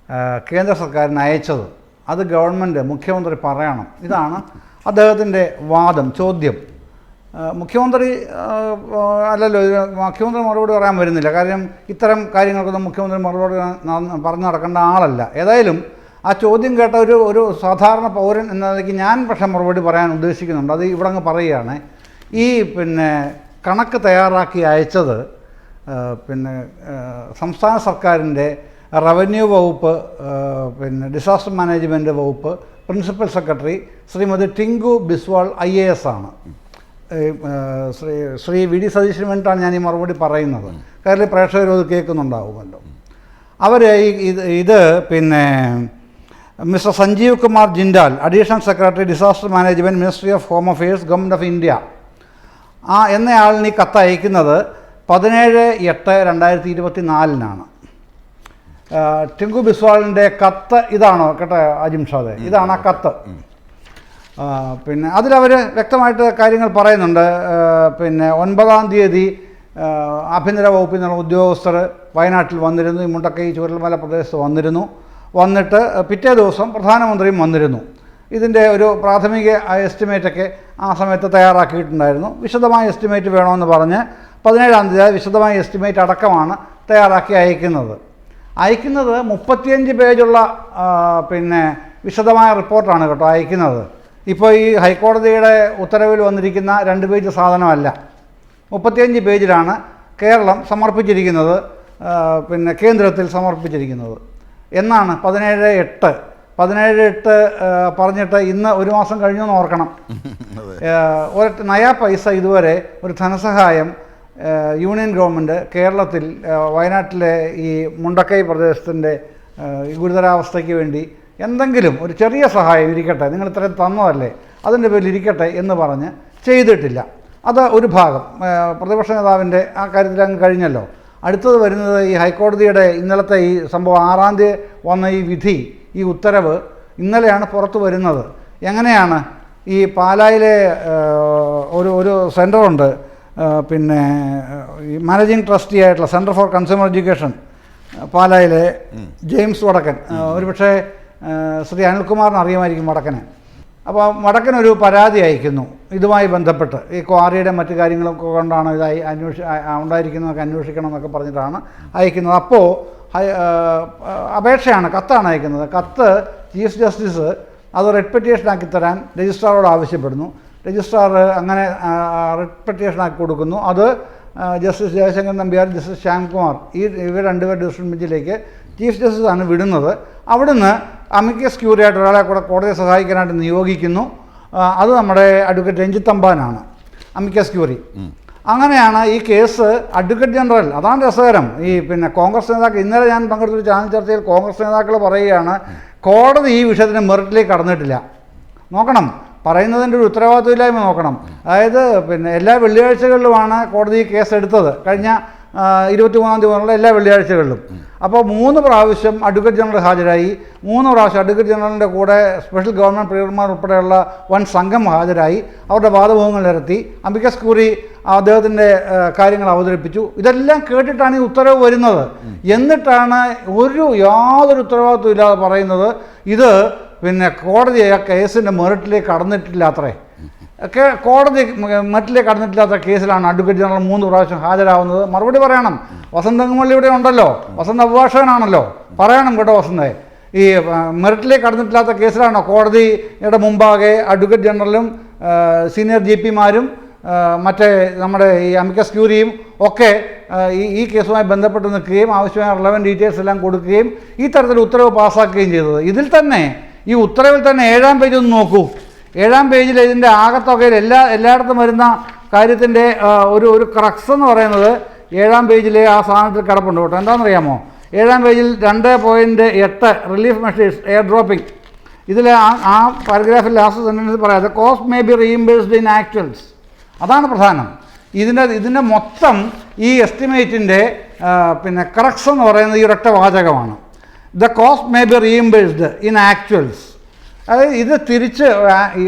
[SPEAKER 5] കേന്ദ്ര സർക്കാരിന് അയച്ചത്? അത് ഗവൺമെൻറ്, മുഖ്യമന്ത്രി പറയണം. ഇതാണ് അദ്ദേഹത്തിൻ്റെ വാദം, ചോദ്യം. മുഖ്യമന്ത്രി അല്ലല്ലോ, മുഖ്യമന്ത്രി മറുപടി പറയാൻ വരുന്നില്ല. കാര്യം ഇത്തരം കാര്യങ്ങൾക്കൊന്നും മുഖ്യമന്ത്രി മറുപടി പറഞ്ഞു നടക്കേണ്ട ആളല്ല. ഏതായാലും ആ ചോദ്യം കേട്ട ഒരു സാധാരണ പൗരൻ എന്ന നിലയ്ക്ക് ഞാൻ പക്ഷേ മറുപടി പറയാൻ ഉദ്ദേശിക്കുന്നുണ്ട്. അത് ഇവിടെ അങ്ങ് പറയുകയാണ്. ഈ പിന്നെ കണക്ക് തയ്യാറാക്കി അയച്ചത് പിന്നെ സംസ്ഥാന സർക്കാരിൻ്റെ റവന്യൂ വകുപ്പ്, പിന്നെ ഡിസാസ്റ്റർ മാനേജ്മെൻറ്റ് വകുപ്പ് principal secretary Shrimati Tinku Biswal IAS ആണ്. ശ്രീ വി ഡി സതീശന് വേണ്ടിയിട്ടാണ് ഞാൻ ഈ മറുപടി പറയുന്നത്. കാരണം പ്രേക്ഷകർ അത് കേൾക്കുന്നുണ്ടാവുമല്ലോ. അവർ ഇത് പിന്നെ mister Sanjeev Kumar Jindal, additional secretary disaster management, ministry of home affairs, government of India, എന്നയാളിന് ഈ കത്ത് അയക്കുന്നത് 17/8/2024 ടിങ്കു ബിസ്വാളിൻ്റെ കത്ത് ഇതാണോ കേട്ടോ അജിംഷാദെ? ഇതാണ് ആ കത്ത്. പിന്നെ അതിലവർ വ്യക്തമായിട്ട് കാര്യങ്ങൾ പറയുന്നുണ്ട്. പിന്നെ 9-ാം തീയതി ആഭ്യന്തര വകുപ്പിൽ നിന്നുള്ള ഉദ്യോഗസ്ഥർ വയനാട്ടിൽ വന്നിരുന്നു, ഈ മുണ്ടക്കൈ ചൂരൽമല പ്രദേശത്ത് വന്നിട്ട് പിറ്റേ ദിവസം പ്രധാനമന്ത്രിയും വന്നിരുന്നു. ഇതിൻ്റെ ഒരു പ്രാഥമിക എസ്റ്റിമേറ്റൊക്കെ ആ സമയത്ത് തയ്യാറാക്കിയിട്ടുണ്ടായിരുന്നു. വിശദമായ എസ്റ്റിമേറ്റ് വേണമെന്ന് പറഞ്ഞ് 17-ാം തീയതി വിശദമായ എസ്റ്റിമേറ്റ് അടക്കമാണ് തയ്യാറാക്കി അയക്കുന്നത്. 35 പേജുള്ള പിന്നെ വിശദമായ റിപ്പോർട്ടാണ് കേട്ടോ അയക്കുന്നത്. ഇപ്പോൾ ഈ ഹൈക്കോടതിയുടെ ഉത്തരവിൽ വന്നിരിക്കുന്ന 2 പേജ് സാധനമല്ല, 35 പേജിലാണ് കേരളം സമർപ്പിച്ചിരിക്കുന്നത്, പിന്നെ കേന്ദ്രത്തിൽ സമർപ്പിച്ചിരിക്കുന്നത്. എന്നാണ് 17/8 പറഞ്ഞിട്ട് ഇന്ന് 1 മാസം കഴിഞ്ഞു എന്ന് ഓർക്കണം. ഒരു നയാ പൈസ ഇതുവരെ ഒരു ധനസഹായം യൂണിയൻ ഗവൺമെൻറ് കേരളത്തിൽ വയനാട്ടിലെ ഈ മുണ്ടക്കൈ പ്രദേശത്തിൻ്റെ ഗുരുതരാവസ്ഥയ്ക്ക് വേണ്ടി എന്തെങ്കിലും ഒരു ചെറിയ സഹായം ഇരിക്കട്ടെ, നിങ്ങൾ ഇത്രയും തന്നതല്ലേ, അതിൻ്റെ പേരിൽ ഇരിക്കട്ടെ എന്ന് പറഞ്ഞ് ചെയ്തിട്ടില്ല. അത് ഒരു ഭാഗം. പ്രതിപക്ഷ നേതാവിൻ്റെ ആ കാര്യത്തിൽ അങ്ങ് കഴിഞ്ഞല്ലോ. അടുത്തത് വരുന്നത് ഈ ഹൈക്കോടതിയുടെ ഇന്നലത്തെ ഈ സംഭവം 6-ാം തീയതി വന്ന ഈ വിധി, ഈ ഉത്തരവ് ഇന്നലെയാണ് പുറത്തു വരുന്നത്. എങ്ങനെയാണ് ഈ പാലായിലെ ഒരു സെൻറ്ററുണ്ട്, പിന്നെ ഈ മാനേജിങ് ട്രസ്റ്റി ആയിട്ടുള്ള സെൻറ്റർ ഫോർ കൺസ്യൂമർ എഡ്യൂക്കേഷൻ പാലായിലെ ജെയിംസ് വടക്കൻ, ഒരുപക്ഷെ ശ്രീ അനിൽകുമാറിന് അറിയുമായിരിക്കും വടക്കനെ. അപ്പോൾ വടക്കനൊരു പരാതി അയക്കുന്നു ഇതുമായി ബന്ധപ്പെട്ട്, ഈ ക്വാറിയുടെ മറ്റു കാര്യങ്ങളൊക്കെ കൊണ്ടാണ് ഇതായി ഉണ്ടായിരിക്കുന്നതൊക്കെ അന്വേഷിക്കണം എന്നൊക്കെ പറഞ്ഞിട്ടാണ് അയക്കുന്നത്. അപ്പോൾ അപേക്ഷയാണ്, കത്താണ് അയക്കുന്നത്. കത്ത് ചീഫ് ജസ്റ്റിസ് അത് റെഡ് പെറ്റീഷനാക്കി തരാൻ രജിസ്ട്രാറോട് ആവശ്യപ്പെടുന്നു. രജിസ്ട്രാർ അങ്ങനെ റെഡ് പെറ്റീഷനാക്കി കൊടുക്കുന്നു. അത് ജസ്റ്റിസ് ജയശങ്കർ നമ്പ്യാർ, ജസ്റ്റിസ് ശ്യാംകുമാർ ഇവർ രണ്ടുപേർ ഡിവിഷൻ ബെഞ്ചിലേക്ക് ചീഫ് ജസ്റ്റിസാണ് വിടുന്നത്. അവിടുന്ന് അമിക്കസ് ക്യൂറിയായിട്ട് ഒരാളെ കൂടെ കോടതിയെ സഹായിക്കാനായിട്ട് നിയോഗിക്കുന്നു. അത് നമ്മുടെ അഡ്വക്കേറ്റ് രഞ്ജിത്ത് തമ്പാനാണ് അമിക്കസ് ക്യൂറി. അങ്ങനെയാണ് ഈ കേസ് അഡ്വക്കേറ്റ് ജനറൽ, അതാണ് രസകരം, ഈ പിന്നെ കോൺഗ്രസ് നേതാക്കൾ, ഇന്നലെ ഞാൻ പങ്കെടുത്തൊരു ചാനൽ ചർച്ചയിൽ കോൺഗ്രസ് നേതാക്കൾ പറയുകയാണ് കോടതി ഈ വിഷയത്തിന് മെറിറ്റിലേക്ക് കടന്നിട്ടില്ല. നോക്കണം, പറയുന്നതിൻ്റെ ഒരു ഉത്തരവാദിത്വമില്ലായ്മ നോക്കണം. അതായത് പിന്നെ എല്ലാ വെള്ളിയാഴ്ചകളിലുമാണ് കോടതി ഈ കേസ് എടുത്തത്, കഴിഞ്ഞ 23-ാം തീയതി മുതലുള്ള എല്ലാ വെള്ളിയാഴ്ചകളിലും. അപ്പോൾ 3 പ്രാവശ്യം അഡ്വക്കേറ്റ് ജനറൽ ഹാജരായി. 3 പ്രാവശ്യം അഡ്വക്കേറ്റ് ജനറലിൻ്റെ കൂടെ സ്പെഷ്യൽ ഗവൺമെൻറ് പ്രീയർമാർ ഉൾപ്പെടെയുള്ള വൻ സംഘം ഹാജരായി, അവരുടെ വാദമുഖങ്ങൾ നിരത്തി, അമിക്കസ് ക്യൂറി അദ്ദേഹത്തിൻ്റെ കാര്യങ്ങൾ അവതരിപ്പിച്ചു. ഇതെല്ലാം കേട്ടിട്ടാണ് ഈ ഉത്തരവ് വരുന്നത്. എന്നിട്ടാണ് യാതൊരു ഉത്തരവാദിത്വം ഇല്ലാതെ പറയുന്നത് ഇത് പിന്നെ കോടതി ആ കേസിൻ്റെ മെറിറ്റിലേക്ക് കടന്നിട്ടില്ല അത്രേ. കോടതി മെറിറ്റിലേക്ക് കടന്നിട്ടില്ലാത്ത കേസിലാണ് അഡ്വക്കേറ്റ് ജനറൽ 3 പ്രാവശ്യം ഹാജരാവുന്നത്. മറുപടി പറയണം. വസന്തകുമള്ളി ഇവിടെ ഉണ്ടല്ലോ, വസന്ത അഭിഭാഷകനാണല്ലോ, പറയണം കേട്ടോ വസന്തേ. ഈ മെറിറ്റിലേക്ക് കടന്നിട്ടില്ലാത്ത കേസിലാണോ കോടതിയുടെ മുമ്പാകെ അഡ്വക്കേറ്റ് ജനറലും സീനിയർ GP-മാരും മറ്റേ നമ്മുടെ ഈ അമിക്കസ് ക്യൂറിയും ഒക്കെ ഈ കേസുമായി ബന്ധപ്പെട്ട് നിൽക്കുകയും ആവശ്യമായ റിലവൻറ്റ് ഡീറ്റെയിൽസ് എല്ലാം കൊടുക്കുകയും ഈ തരത്തിൽ ഉത്തരവ് പാസ്സാക്കുകയും ചെയ്തത്? ഇതിൽ തന്നെ ഈ ഉത്തരവിൽ തന്നെ 7-ാം പേജ് ഒന്ന് നോക്കൂ. 7-ാം പേജിൽ ഇതിൻ്റെ ആകത്തുകയിൽ എല്ലായിടത്തും വരുന്ന കാര്യത്തിൻ്റെ ഒരു ക്രക്സ് എന്ന് പറയുന്നത് 7-ാം പേജിലെ ആ സാധനത്തിൽ കിടപ്പുണ്ട് കേട്ടോ. എന്താണെന്നറിയാമോ? 7-ാം പേജിൽ 2.8 റിലീഫ് മെഷേഴ്സ് എയർ ഡ്രോപ്പിംഗ്, ഇതിൽ ആ പാരഗ്രാഫിൽ ലാസ്റ്റ് സെൻറ്റൻസിൽ പറയാം the cost may be reimbursed in actuals. അതാണ് പ്രധാനം. ഇതിൻ്റെ മൊത്തം ഈ എസ്റ്റിമേറ്റിൻ്റെ പിന്നെ കറക്ഷൻ എന്ന് പറയുന്നത് ഈ ഒരൊറ്റ വാചകമാണ്. The cost may be reimbursed in actuals. അതായത് ഇത് തിരിച്ച്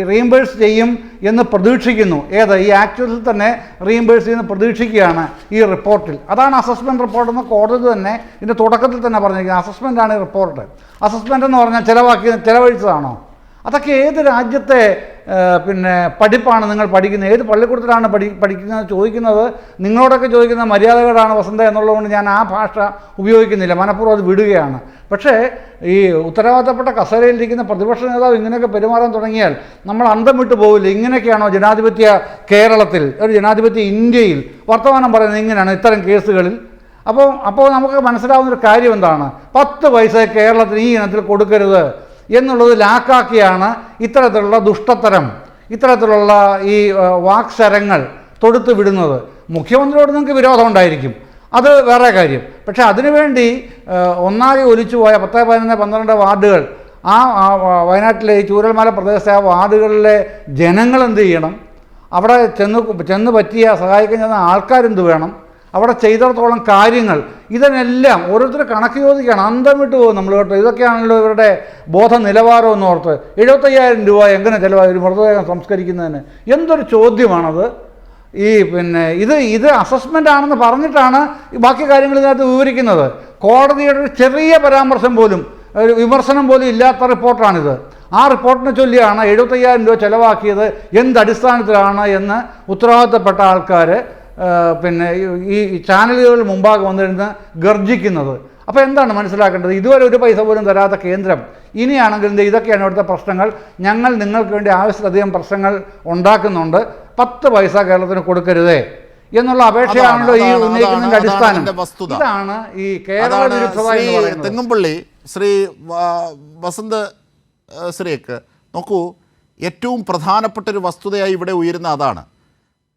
[SPEAKER 5] റീഇംബേഴ്സ് ചെയ്യും എന്ന് പ്രതീക്ഷിക്കുന്നു. ഈ ആക്ച്വൽസിൽ തന്നെ റീഇംബേഴ്സ് ചെയ്യുന്ന പ്രതീക്ഷിക്കുകയാണ് ഈ റിപ്പോർട്ടിൽ. അതാണ് അസസ്മെൻറ്റ് റിപ്പോർട്ടെന്ന് കോടതി തന്നെ ഇതിൻ്റെ തുടക്കത്തിൽ തന്നെ പറഞ്ഞിരിക്കുന്നത്. അസസ്മെൻ്റാണ് ഈ റിപ്പോർട്ട്. അസസ്മെൻ്റ് എന്ന് പറഞ്ഞാൽ ചിലവഴിച്ചതാണോ? അതൊക്കെ ഏത് രാജ്യത്തെ പിന്നെ പഠിപ്പാണ് നിങ്ങൾ പഠിക്കുന്നത്? ഏത് പള്ളിക്കൂടത്തിലാണ് പഠിക്കുന്നത് ചോദിക്കുന്നത്? നിങ്ങളോടൊക്കെ ചോദിക്കുന്ന മര്യാദകളാണ് വസന്ത എന്നുള്ളതുകൊണ്ട് ഞാൻ ആ ഭാഷ ഉപയോഗിക്കുന്നില്ല, മനഃപൂർവ്വം അത് വിടുകയാണ്. പക്ഷേ ഈ ഉത്തരവാദിത്തപ്പെട്ട കസേരയിലിരിക്കുന്ന പ്രതിപക്ഷ നേതാവ് ഇങ്ങനെയൊക്കെ പെരുമാറാൻ തുടങ്ങിയാൽ നമ്മൾ അന്തം വിട്ടു പോവില്ല. ഇങ്ങനെയൊക്കെയാണോ ജനാധിപത്യ കേരളത്തിൽ, ഒരു ജനാധിപത്യ ഇന്ത്യയിൽ വർത്തമാനം പറയുന്നത്? ഇങ്ങനെയാണ് ഇത്തരം കേസുകളിൽ. അപ്പോൾ നമുക്ക് മനസ്സിലാവുന്നൊരു കാര്യം എന്താണ്? 10 പൈസ കേരളത്തിന് ഈ ഇനത്തിൽ കൊടുക്കരുത് എന്നുള്ളത് ലാക്കാക്കിയാണ് ഇത്തരത്തിലുള്ള ദുഷ്ടത്തരം, ഇത്തരത്തിലുള്ള ഈ വാക്ശരങ്ങൾ തൊടുത്ത് വിടുന്നത്. മുഖ്യമന്ത്രിയോട് നിങ്ങൾക്ക് വിരോധം ഉണ്ടായിരിക്കും, അത് വേറെ കാര്യം. പക്ഷേ അതിനുവേണ്ടി ഒന്നാകെ ഒലിച്ചുപോയ 10, 11, 12 വാർഡുകൾ, ആ വയനാട്ടിലെ ഈ ചൂരൽമല പ്രദേശത്തെ ആ വാർഡുകളിലെ ജനങ്ങൾ എന്ത് ചെയ്യണം? അവിടെ ചെന്ന് പറ്റിയ സഹായിക്കാൻ ചെന്ന ആൾക്കാരെന്ത് വേണം? അവിടെ ചെയ്തിടത്തോളം കാര്യങ്ങൾ, ഇതിനെല്ലാം ഓരോരുത്തർ കണക്ക് ചോദിക്കുകയാണ്. അന്തം വിട്ടു പോകും നമ്മൾ കേട്ടോ. ഇതൊക്കെയാണല്ലോ ഇവരുടെ ബോധ നിലവാരം എന്ന് ഓർത്ത്. 75,000 രൂപ എങ്ങനെ ചിലവായി ഒരു മൃതദേഹം സംസ്കരിക്കുന്നതിന്? എന്തൊരു ചോദ്യമാണത്! ഈ പിന്നെ ഇത് അസസ്മെൻ്റ് ആണെന്ന് പറഞ്ഞിട്ടാണ് ബാക്കി കാര്യങ്ങൾ ഇതിനകത്ത് വിവരിക്കുന്നത്. കോടതിയുടെ ഒരു ചെറിയ പരാമർശം പോലും, ഒരു വിമർശനം പോലും ഇല്ലാത്ത റിപ്പോർട്ടാണിത്. ആ റിപ്പോർട്ടിനെ ചൊല്ലിയാണ് 75,000 രൂപ ചിലവാക്കിയത് എന്തടിസ്ഥാനത്തിലാണ് എന്ന് ഉത്തരവാദിത്തപ്പെട്ട ആൾക്കാർ പിന്നെ ഈ ചാനലുകൾ മുമ്പാകെ വന്നിരുന്ന് ഗർജിക്കുന്നത്. അപ്പോൾ എന്താണ് മനസ്സിലാക്കേണ്ടത്? ഇതുവരെ ഒരു പൈസ പോലും തരാത്ത കേന്ദ്രം ഇനിയാണെങ്കിൽ ഇതൊക്കെയാണ് ഇവിടുത്തെ പ്രശ്നങ്ങൾ, ഞങ്ങൾ നിങ്ങൾക്ക് വേണ്ടി ആവശ്യത്തിലധികം പ്രശ്നങ്ങൾ ഉണ്ടാക്കുന്നുണ്ട്, 10 പൈസ കേരളത്തിന് കൊടുക്കരുതേ എന്നുള്ള അപേക്ഷയാണല്ലോ ഈ ഉന്നയിക്കുന്നതിൻ്റെ അടിസ്ഥാനം. ഇതാണ് ഈ കേരള വിരുദ്ധത എന്ന് പറയുന്നത്.
[SPEAKER 1] തെങ്ങുംപള്ളി ശ്രീ വസന്ത് ശ്രീക്ക് നോക്കൂ, ഏറ്റവും പ്രധാനപ്പെട്ട ഒരു വസ്തുതയായി ഇവിടെ ഉയരുന്ന അതാണ്.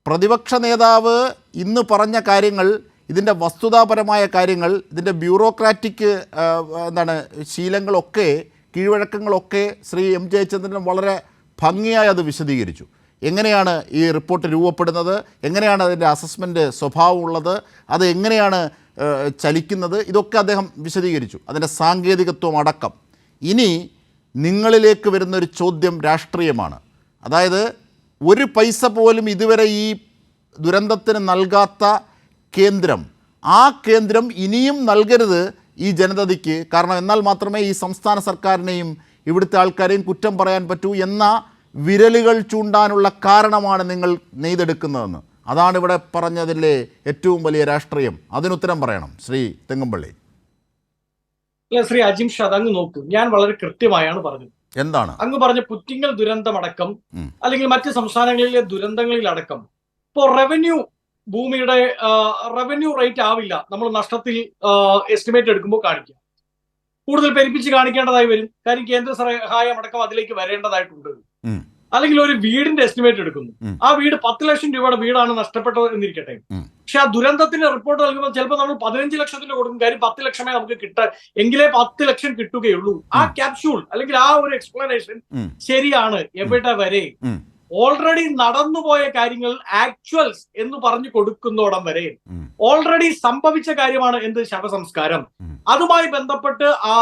[SPEAKER 1] പ്രതിപക്ഷ നേതാവ് ഇന്ന് പറഞ്ഞ കാര്യങ്ങൾ, ഇതിൻ്റെ വസ്തുതാപരമായ കാര്യങ്ങൾ, ഇതിൻ്റെ ബ്യൂറോക്രാറ്റിക് ശീലങ്ങളൊക്കെ, കീഴ്വഴക്കങ്ങളൊക്കെ ശ്രീ M. ജയചന്ദ്രൻ വളരെ ഭംഗിയായി അത് വിശദീകരിച്ചു. എങ്ങനെയാണ് ഈ റിപ്പോർട്ട് രൂപപ്പെടുന്നത്, എങ്ങനെയാണ് അതിൻ്റെ അസസ്മെൻറ്റ് സ്വഭാവമുള്ളത്, അത് എങ്ങനെയാണ് ചലിക്കുന്നത്, ഇതൊക്കെ അദ്ദേഹം വിശദീകരിച്ചു, അതിൻ്റെ സാങ്കേതികത്വം അടക്കം. ഇനി നിങ്ങളിലേക്ക് വരുന്നൊരു ചോദ്യം രാഷ്ട്രീയമാണ്. അതായത് 1 പൈസ പോലും ഇതുവരെ ഈ ദുരന്തത്തിന് നൽകാത്ത കേന്ദ്രം, ആ കേന്ദ്രം ഇനിയും നൽകരുത് ഈ ജനതയ്ക്ക്. കാരണം എന്നാൽ മാത്രമേ ഈ സംസ്ഥാന സർക്കാരിനെയും ഇവിടുത്തെ ആൾക്കാരെയും കുറ്റം പറയാൻ പറ്റൂ എന്ന വിരലുകൾ ചൂണ്ടാനുള്ള കാരണമാണ് നിങ്ങൾ നെയ്തെടുക്കുന്നതെന്ന്. അതാണ് ഇവിടെ പറഞ്ഞതിലെ ഏറ്റവും വലിയ രാഷ്ട്രീയം. അതിനുത്തരം പറയണം ശ്രീ തെങ്ങുംപള്ളി.
[SPEAKER 3] അല്ല ശ്രീ അജിം ഷാദ്, അങ്ങ് നോക്കൂ, ഞാൻ വളരെ കൃത്യമായാണ് പറഞ്ഞത്.
[SPEAKER 1] എന്താണ്
[SPEAKER 3] അങ്ങ് പറഞ്ഞ പുറ്റിങ്ങൽ ദുരന്തമടക്കം അല്ലെങ്കിൽ മറ്റ് സംസ്ഥാനങ്ങളിലെ ദുരന്തങ്ങളിലടക്കം ഇപ്പോൾ ഭൂമിയുടെ റവന്യൂ റേറ്റ് ആവില്ല നമ്മൾ നഷ്ടത്തിൽ എസ്റ്റിമേറ്റ് എടുക്കുമ്പോൾ കാണിക്കുക. കൂടുതൽ പെരുപ്പിച്ച് കാണിക്കേണ്ടതായി വരും. കാര്യം കേന്ദ്ര സഹായം അടക്കം അതിലേക്ക് വരേണ്ടതായിട്ടുണ്ട്. അല്ലെങ്കിൽ ഒരു വീടിന്റെ എസ്റ്റിമേറ്റ് എടുക്കുന്നു, ആ വീട് 10 ലക്ഷം രൂപയുടെ വീടാണ് നഷ്ടപ്പെട്ടത് എന്നിരിക്കട്ടെ. പക്ഷെ ആ ദുരന്തത്തിന്റെ റിപ്പോർട്ട് നൽകുമ്പോൾ ചിലപ്പോൾ നമ്മൾ 15 ലക്ഷത്തിന് കൊടുക്കും. കാര്യം 10 ലക്ഷമേ നമുക്ക് എങ്കിലേ 10 ലക്ഷം കിട്ടുകയുള്ളൂ. ആ ക്യാപ്സ്യൂൾ അല്ലെങ്കിൽ ആ ഒരു എക്സ്പ്ലനേഷൻ ശരിയാണ് എവിടെ വരെ. ഓൾറെഡി നടന്നുപോയ കാര്യങ്ങൾ ആക്ച്വൽസ് എന്ന് പറഞ്ഞു കൊടുക്കുന്നോടം വരെ ഓൾറെഡി സംഭവിച്ച കാര്യമാണ് എന്ത് ശവസംസ്കാരം. അതുമായി ബന്ധപ്പെട്ട് ആ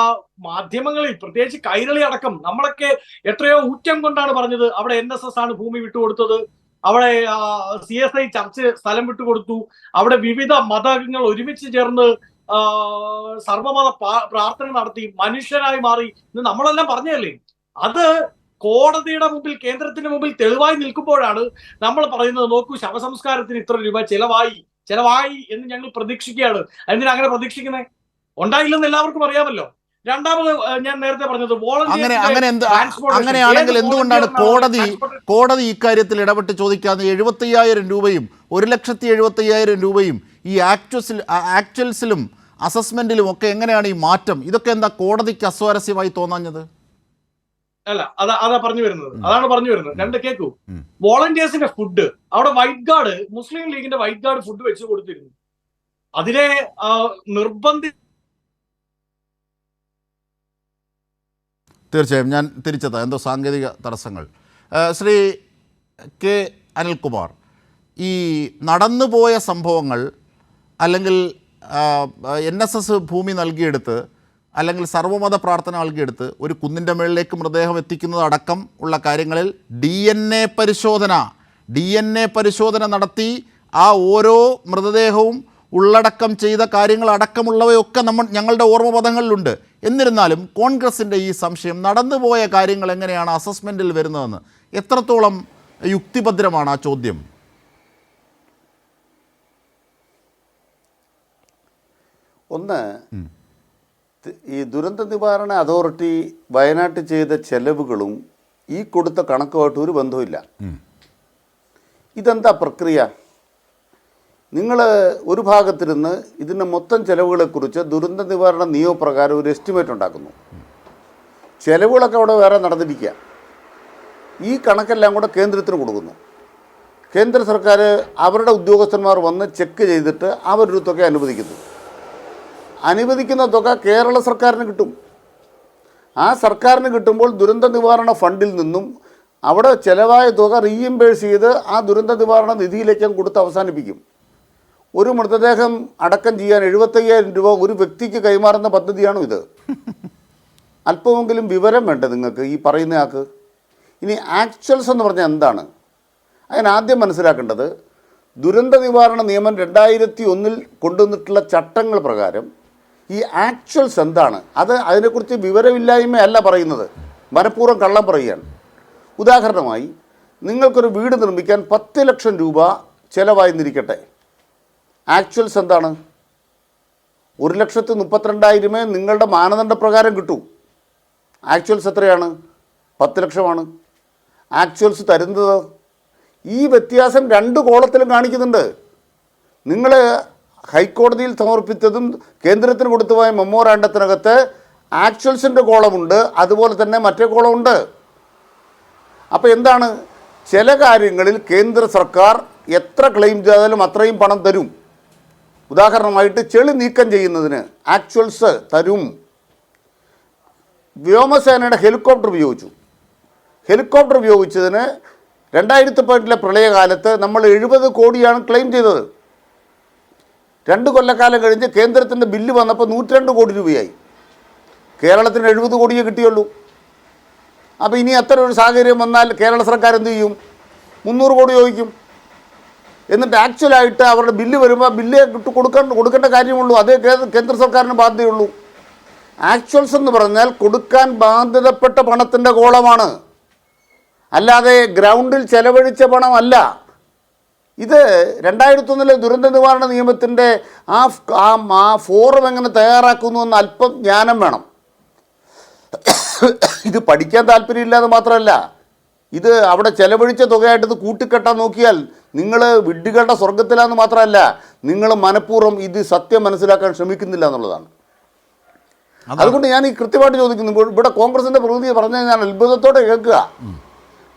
[SPEAKER 3] മാധ്യമങ്ങളിൽ പ്രത്യേകിച്ച് കൈരളി അടക്കം നമ്മളൊക്കെ എത്രയോ ഊറ്റം കൊണ്ടാണ് പറഞ്ഞത് അവിടെ NSS ആണ് ഭൂമി വിട്ടുകൊടുത്തത്, അവിടെ CSI ചർച്ച് സ്ഥലം വിട്ടുകൊടുത്തു, അവിടെ വിവിധ മതങ്ങൾ ഒരുമിച്ച് ചേർന്ന് സർവമത പ്രാർത്ഥന നടത്തി മനുഷ്യരായി മാറി എന്ന് നമ്മളെല്ലാം പറഞ്ഞതല്ലേ. അത് കോടതിയുടെ മുമ്പിൽ കേന്ദ്രത്തിന്റെ മുമ്പിൽ തെളിവായി നിൽക്കുമ്പോഴാണ് നമ്മൾ പറയുന്നത് നോക്കൂ ശവസംസ്കാരത്തിന് ഇത്ര രൂപ ചെലവായി എന്ന് ഞങ്ങൾ പ്രതീക്ഷിക്കുകയാണ്. എന്തിനാ അങ്ങനെ പ്രതീക്ഷിക്കുന്നത്? ഉണ്ടായില്ലെന്ന് എല്ലാവർക്കും അറിയാമല്ലോ. രണ്ടാമത് ഞാൻ നേരത്തെ പറഞ്ഞത്
[SPEAKER 1] അങ്ങനെയാണെങ്കിൽ എന്തുകൊണ്ടാണ് കോടതി ഇക്കാര്യത്തിൽ ഇടപെട്ട് ചോദിക്കാതെ 75,000 രൂപയും 1,75,000 രൂപയും ഈ ആക്ച്വൽസിലും അസസ്മെന്റിലും ഒക്കെ എങ്ങനെയാണ് ഈ മാറ്റം? ഇതൊക്കെ എന്താ കോടതിക്ക് അസ്വാരസ്യമായി തോന്നാഞ്ഞത്?
[SPEAKER 3] അല്ല, അതാണ് പറഞ്ഞു വരുന്നത്. രണ്ട് കേക്കൂ. വോളണ്ടിയേഴ്സിന്റെ ഫുഡ് അവിടെ വൈറ്റ് ഗാർഡ്, മുസ്ലിം ലീഗിന്റെ വൈറ്റ് ഗാർഡ് ഫുഡ് വെച്ച് കൊടുത്തിരുന്നു. അതിനെ
[SPEAKER 1] തീർച്ചയായും ഞാൻ തിരിച്ചെത്താം, എന്തോ സാങ്കേതിക തടസ്സങ്ങൾ. ശ്രീ കെ അനിൽകുമാർ, ഈ നടന്നുപോയ സംഭവങ്ങൾ അല്ലെങ്കിൽ NSS ഭൂമി നൽകിയെടുത്ത് അല്ലെങ്കിൽ സർവ്വമത പ്രാർത്ഥന നൽകിയെടുത്ത് ഒരു കുന്നിൻ്റെ മുകളിലേക്ക് മൃതദേഹം എത്തിക്കുന്നത് അടക്കം ഉള്ള കാര്യങ്ങളിൽ DNA പരിശോധന നടത്തി ആ ഓരോ മൃതദേഹവും ഉള്ളടക്കം ചെയ്ത കാര്യങ്ങൾ അടക്കമുള്ളവയൊക്കെ ഞങ്ങളുടെ ഓർമ്മപഥങ്ങളിലുണ്ട്. എന്നിരുന്നാലും കോൺഗ്രസിൻ്റെ ഈ സംശയം നടന്നുപോയ കാര്യങ്ങൾ എങ്ങനെയാണ് അസസ്മെൻറ്റിൽ വരുന്നതെന്ന് എത്രത്തോളം യുക്തിഭദ്രമാണ് ആ ചോദ്യം?
[SPEAKER 4] ഒന്ന്, ഈ ദുരന്ത നിവാരണ അതോറിറ്റി വയനാട്ടിൽ ചെയ്ത ചെലവുകളും ഈ കൊടുത്ത കണക്കുമായിട്ട് ഒരു ബന്ധവുമില്ല. ഇതെന്താ പ്രക്രിയ? നിങ്ങൾ ഒരു ഭാഗത്തിരുന്ന് ഇതിൻ്റെ മൊത്തം ചെലവുകളെക്കുറിച്ച് ദുരന്ത നിവാരണ നിയമപ്രകാരം ഒരു എസ്റ്റിമേറ്റ് ഉണ്ടാക്കുന്നു. ചെലവുകളൊക്കെ അവിടെ വേറെ നടന്നിരിക്കുക. ഈ കണക്കെല്ലാം കൂടെ കേന്ദ്രത്തിന് കൊടുക്കുന്നു. കേന്ദ്ര സർക്കാർ അവരുടെ ഉദ്യോഗസ്ഥന്മാർ വന്ന് ചെക്ക് ചെയ്തിട്ട് അവരൊരു തുക അനുവദിക്കുന്ന തുക കേരള സർക്കാരിന് കിട്ടും. ആ സർക്കാരിന് കിട്ടുമ്പോൾ ദുരന്ത നിവാരണ ഫണ്ടിൽ നിന്നും അവിടെ ചിലവായ തുക റീഇംബേഴ്സ് ചെയ്ത് ആ ദുരന്ത നിവാരണ നിധിയിലേക്ക് കൊടുത്ത് അവസാനിപ്പിക്കും. ഒരു മൃതദേഹം അടക്കം ചെയ്യാൻ 75,000 രൂപ ഒരു വ്യക്തിക്ക് കൈമാറുന്ന പദ്ധതിയാണോ ഇത്? അല്പമെങ്കിലും വിവരം വേണ്ടേ നിങ്ങൾക്ക് ഈ പറയുന്ന ആൾക്ക്? ഇനി ആക്ച്വൽസ് എന്ന് പറഞ്ഞാൽ എന്താണ്? അതിനാദ്യം മനസ്സിലാക്കേണ്ടത് ദുരന്ത നിവാരണ നിയമം 2001 കൊണ്ടുവന്നിട്ടുള്ള ചട്ടങ്ങൾ പ്രകാരം ഈ ആക്ച്വൽസ് എന്താണ്, അതിനെക്കുറിച്ച് വിവരമില്ലായ്മയല്ല പറയുന്നത്, മനഃപൂർവ്വം കള്ളം പറയുകയാണ്. ഉദാഹരണമായി നിങ്ങൾക്കൊരു വീട് നിർമ്മിക്കാൻ 10 ലക്ഷം രൂപ ചിലവായി നിന്നിരിക്കട്ടെ. ആക്ച്വൽസ് എന്താണ്? 1,32,000 നിങ്ങളുടെ മാനദണ്ഡപ്രകാരം കിട്ടൂ. ആക്ച്വൽസ് എത്രയാണ്? 10 ലക്ഷമാണ്. ആക്ച്വൽസ് തരുന്നത് ഈ വ്യത്യാസം 2 കോളത്തിലും കാണിക്കുന്നുണ്ട്. നിങ്ങൾ ഹൈക്കോടതിയിൽ സമർപ്പിച്ചതും കേന്ദ്രത്തിന് കൊടുത്തുപോയ മെമ്മോറാണ്ടത്തിനകത്ത് ആക്ച്വൽസിൻ്റെ കോളമുണ്ട്, അതുപോലെ തന്നെ മറ്റേ കോളമുണ്ട്. അപ്പോൾ എന്താണ്? ചില കാര്യങ്ങളിൽ കേന്ദ്ര സർക്കാർ എത്ര ക്ലെയിം ചെയ്താലും അത്രയും പണം തരും. ഉദാഹരണമായിട്ട് ചെളി നീക്കം ചെയ്യുന്നതിന് ആക്ച്വൽസ് തരും. വ്യോമസേനയുടെ ഹെലികോപ്റ്റർ ഉപയോഗിച്ചതിന് 2018 പ്രളയകാലത്ത് നമ്മൾ 70 കോടിയാണ് ക്ലെയിം ചെയ്തത്. 2 കൊല്ലക്കാലം കഴിഞ്ഞ് കേന്ദ്രത്തിൻ്റെ ബില്ല് വന്നപ്പോൾ 102 കോടി രൂപയായി. കേരളത്തിന് 70 കോടിയേ കിട്ടിയുള്ളൂ. അപ്പോൾ ഇനി അത്ര ഒരു സാഹചര്യം വന്നാൽ കേരള സർക്കാർ എന്ത് ചെയ്യും? 300 കോടി ചോദിക്കും. എന്നിട്ട് ആക്ച്വലായിട്ട് അവരുടെ ബില്ല് വരുമ്പോൾ ബില്ല് കൊടുക്കേണ്ട കാര്യമുള്ളൂ. അതേ കേന്ദ്ര സർക്കാരിന് ബാധ്യതയുള്ളൂ. ആക്ച്വൽസ് എന്ന് പറഞ്ഞാൽ കൊടുക്കാൻ ബാധ്യതപ്പെട്ട പണത്തിൻ്റെ കോളമാണ്, അല്ലാതെ ഗ്രൗണ്ടിൽ ചെലവഴിച്ച പണമല്ല. ഇത് 2001 ദുരന്ത നിവാരണ നിയമത്തിൻ്റെ ആ ഫോറം എങ്ങനെ തയ്യാറാക്കുന്നു എന്ന് അല്പം ജ്ഞാനം വേണം. ഇത് പഠിക്കാൻ താല്പര്യമില്ലാതെ മാത്രമല്ല, ഇത് അവിടെ ചെലവഴിച്ച തുകയായിട്ട് ഇത് കൂട്ടിക്കെട്ടാൻ നോക്കിയാൽ നിങ്ങൾ വിഡ്ഢികളുടെ സ്വർഗത്തിലാന്ന് മാത്രമല്ല, നിങ്ങൾ മനഃപൂർവ്വം ഇത് സത്യം മനസ്സിലാക്കാൻ ശ്രമിക്കുന്നില്ല എന്നുള്ളതാണ്. അതുകൊണ്ട് ഞാൻ ഈ കൃത്യമായിട്ട് ചോദിക്കുന്നു, ഇവിടെ കോൺഗ്രസിൻ്റെ പ്രതിനിധി പറഞ്ഞു ഞാൻ അത്ഭുതത്തോടെ കേൾക്കുക,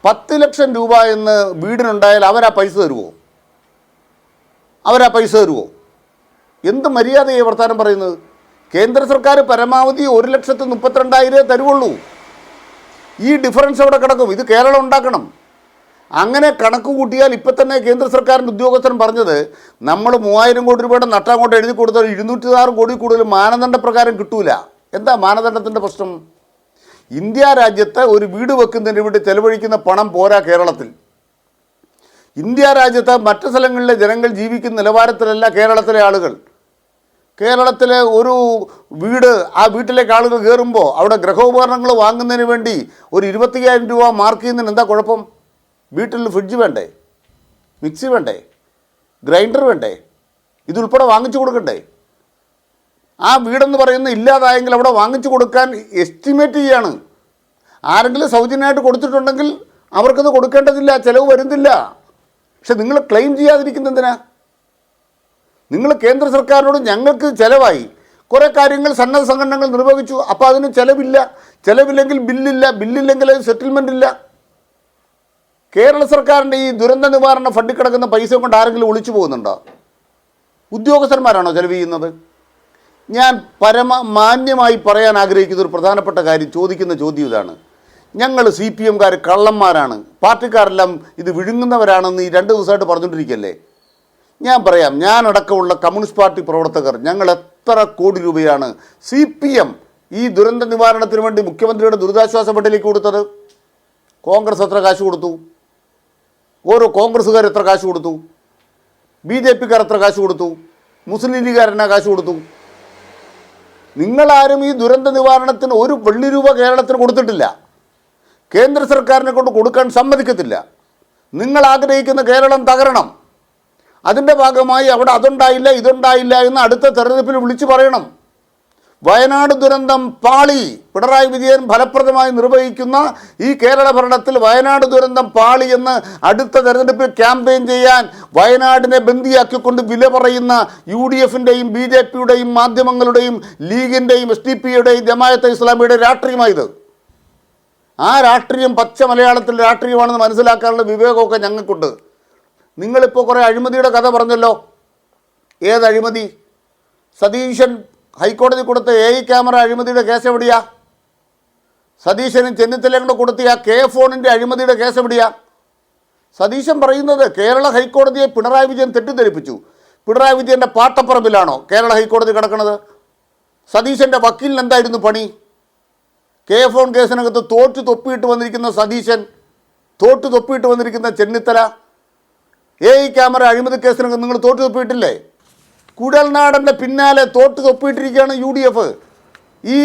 [SPEAKER 4] 10 ലക്ഷം രൂപ എന്ന് വീടിനുണ്ടായാൽ അവരാ പൈസ തരുമോ? എന്ത് മര്യാദയായി വർത്താനം പറയുന്നത്? കേന്ദ്ര സർക്കാർ പരമാവധി 1,32,000 തരുവുള്ളൂ. ഈ ഡിഫറൻസ് അവിടെ കിടക്കും. ഇത് കേരളം ഉണ്ടാക്കണം. അങ്ങനെ കണക്ക് കൂട്ടിയാൽ ഇപ്പം തന്നെ കേന്ദ്ര സർക്കാരിൻ്റെ ഉദ്യോഗസ്ഥൻ പറഞ്ഞത് നമ്മൾ 3000 കോടി രൂപയുടെ നട്ടങ്ങോട്ട് എഴുതി കൊടുത്താൽ 206 കോടി കൂടുതൽ മാനദണ്ഡ പ്രകാരം കിട്ടൂല. എന്താ മാനദണ്ഡത്തിൻ്റെ പ്രശ്നം? ഇന്ത്യ രാജ്യത്ത് ഒരു വീട് വെക്കുന്നതിന് വേണ്ടി ചെലവഴിക്കുന്ന പണം പോരാ കേരളത്തിൽ. ഇന്ത്യ രാജ്യത്ത് മറ്റ് സ്ഥലങ്ങളിലെ ജനങ്ങൾ ജീവിക്കുന്ന നിലവാരത്തിലല്ല കേരളത്തിലെ ആളുകൾ. കേരളത്തിലെ ഒരു വീട്, ആ വീട്ടിലേക്ക് ആളുകൾ കയറുമ്പോൾ അവിടെ ഗൃഹോപകരണങ്ങൾ വാങ്ങുന്നതിന് വേണ്ടി ഒരു 25,000 രൂപ മാർക്ക് ചെയ്യുന്നതിന് എന്താ കുഴപ്പം? വീട്ടിൽ ഫ്രിഡ്ജ് വേണ്ടേ? മിക്സി വേണ്ടേ? ഗ്രൈൻഡർ വേണ്ടേ? ഇതുൾപ്പെടെ വാങ്ങിച്ചു കൊടുക്കണ്ടേ? ആ വീടെന്ന് പറയുന്ന ഇല്ലാതായെങ്കിൽ അവിടെ വാങ്ങിച്ചു കൊടുക്കാൻ എസ്റ്റിമേറ്റ് ചെയ്യാണ്. ആരെങ്കിലും സൗജന്യമായിട്ട് കൊടുത്തിട്ടുണ്ടെങ്കിൽ അവർക്കത് കൊടുക്കേണ്ടതില്ല, ചിലവ് വരുന്നില്ല. പക്ഷെ നിങ്ങൾ ക്ലെയിം ചെയ്യാതിരിക്കുന്ന എന്തിനാ? നിങ്ങൾ കേന്ദ്ര സർക്കാരിനോട് ഞങ്ങൾക്ക് ചിലവായി, കുറേ കാര്യങ്ങൾ സന്നദ്ധ സംഘടനകൾ നിർവഹിച്ചു, അപ്പോൾ അതിന് ചിലവില്ലെങ്കിൽ ബില്ലില്ലെങ്കിൽ അത് സെറ്റിൽമെൻ്റ് ഇല്ല. കേരള സർക്കാരിൻ്റെ ഈ ദുരന്ത നിവാരണ ഫണ്ടിൽ കിടക്കുന്ന പൈസ കൊണ്ട് ആരെങ്കിലും ഒളിച്ചു പോകുന്നുണ്ടോ? ഉദ്യോഗസ്ഥന്മാരാണോ ചിലവ് ചെയ്യുന്നത്? ഞാൻ മാന്യമായി പറയാൻ ആഗ്രഹിക്കുന്ന ഒരു പ്രധാനപ്പെട്ട കാര്യം, ചോദിക്കുന്ന ചോദ്യം ഇതാണ്. ഞങ്ങൾ CPM-കാർ കള്ളന്മാരാണ്, പാർട്ടിക്കാരെല്ലാം ഇത് വിഴുങ്ങുന്നവരാണെന്ന് ഈ 2 ദിവസമായിട്ട് പറഞ്ഞുകൊണ്ടിരിക്കുകയല്ലേ? ഞാൻ പറയാം, ഞാനടക്കമുള്ള കമ്മ്യൂണിസ്റ്റ് പാർട്ടി പ്രവർത്തകർ ഞങ്ങൾ എത്ര കോടി രൂപയാണ് CPM ഈ ദുരന്ത നിവാരണത്തിന് വേണ്ടി മുഖ്യമന്ത്രിയുടെ ദുരിതാശ്വാസ ഫണ്ടിലേക്ക് കൊടുത്തത്? കോൺഗ്രസ് എത്ര കാശ് കൊടുത്തു? ഓരോ കോൺഗ്രസ്സുകാർ എത്ര കാശ് കൊടുത്തു? BJP-കാർ എത്ര കാശ് കൊടുത്തു? മുസ്ലിം ലീഗുകാരെന്നാ കാശ് കൊടുത്തു? നിങ്ങളാരും ഈ ദുരന്ത നിവാരണത്തിന് ഒരു വെള്ളി രൂപ കേരളത്തിന് കൊടുത്തിട്ടില്ല. കേന്ദ്ര സർക്കാരിനെ കൊണ്ട് കൊടുക്കാൻ സമ്മതിക്കത്തില്ല. നിങ്ങൾ ആഗ്രഹിക്കുന്ന കേരളം തകരണം. അതിൻ്റെ ഭാഗമായി അവിടെ അതുണ്ടായില്ല ഇതുണ്ടായില്ല എന്ന് അടുത്ത തെരഞ്ഞെടുപ്പിൽ വിളിച്ചു പറയണം. വയനാട് ദുരന്തം പാളി, പിണറായി വിജയൻ ഫലപ്രദമായി നിർവഹിക്കുന്ന ഈ കേരള ഭരണത്തിൽ വയനാട് ദുരന്തം പാളി എന്ന് അടുത്ത തെരഞ്ഞെടുപ്പിൽ ക്യാമ്പയിൻ ചെയ്യാൻ വയനാടിനെ ബന്ദിയാക്കിക്കൊണ്ട് വില പറയുന്ന UDF-ൻ്റെയും BJP-യുടെയും മാധ്യമങ്ങളുടെയും ലീഗിൻ്റെയും SDP-യുടെയും ജമാഅത്തെ ഇസ്ലാമിയുടെയും രാഷ്ട്രീയമായത്. ആ രാഷ്ട്രീയം പച്ച മലയാളത്തിൽ രാഷ്ട്രീയമാണെന്ന് മനസ്സിലാക്കാനുള്ള വിവേകമൊക്കെ ഞങ്ങൾക്കുണ്ട്. നിങ്ങളിപ്പോൾ കുറേ അഴിമതിയുടെ കഥ പറഞ്ഞല്ലോ. ഏത് അഴിമതി? സതീശൻ ഹൈക്കോടതി കൊടുത്ത AI ക്യാമറ അഴിമതിയുടെ കേസ് എവിടെയാ? സതീശനും ചെന്നിത്തലയും കൂടെ കൊടുത്ത ആ K-ഫോണിൻ്റെ അഴിമതിയുടെ കേസ് എവിടെയാ? സതീശൻ പറയുന്നത് കേരള ഹൈക്കോടതിയെ പിണറായി വിജയൻ തെറ്റിദ്ധരിപ്പിച്ചു. പിണറായി വിജയൻ്റെ പാട്ടപ്പറമ്പിലാണോ കേരള ഹൈക്കോടതി കിടക്കുന്നത്? സതീശൻ്റെ വക്കീലിന് എന്തായിരുന്നു പണി? K-ഫോൺ കേസിനകത്ത് തോറ്റു തൊപ്പിയിട്ട് വന്നിരിക്കുന്ന സതീശൻ, തോറ്റു തൊപ്പിയിട്ട് വന്നിരിക്കുന്ന ചെന്നിത്തല, AI ക്യാമറ അഴിമതി കേസിനകത്ത് നിങ്ങൾ തോറ്റു തൊപ്പിയിട്ടില്ലേ? കുഴൽനാടൻ്റെ പിന്നാലെ തോറ്റു തൊപ്പിയിട്ടിരിക്കുകയാണ് UDF. ഈ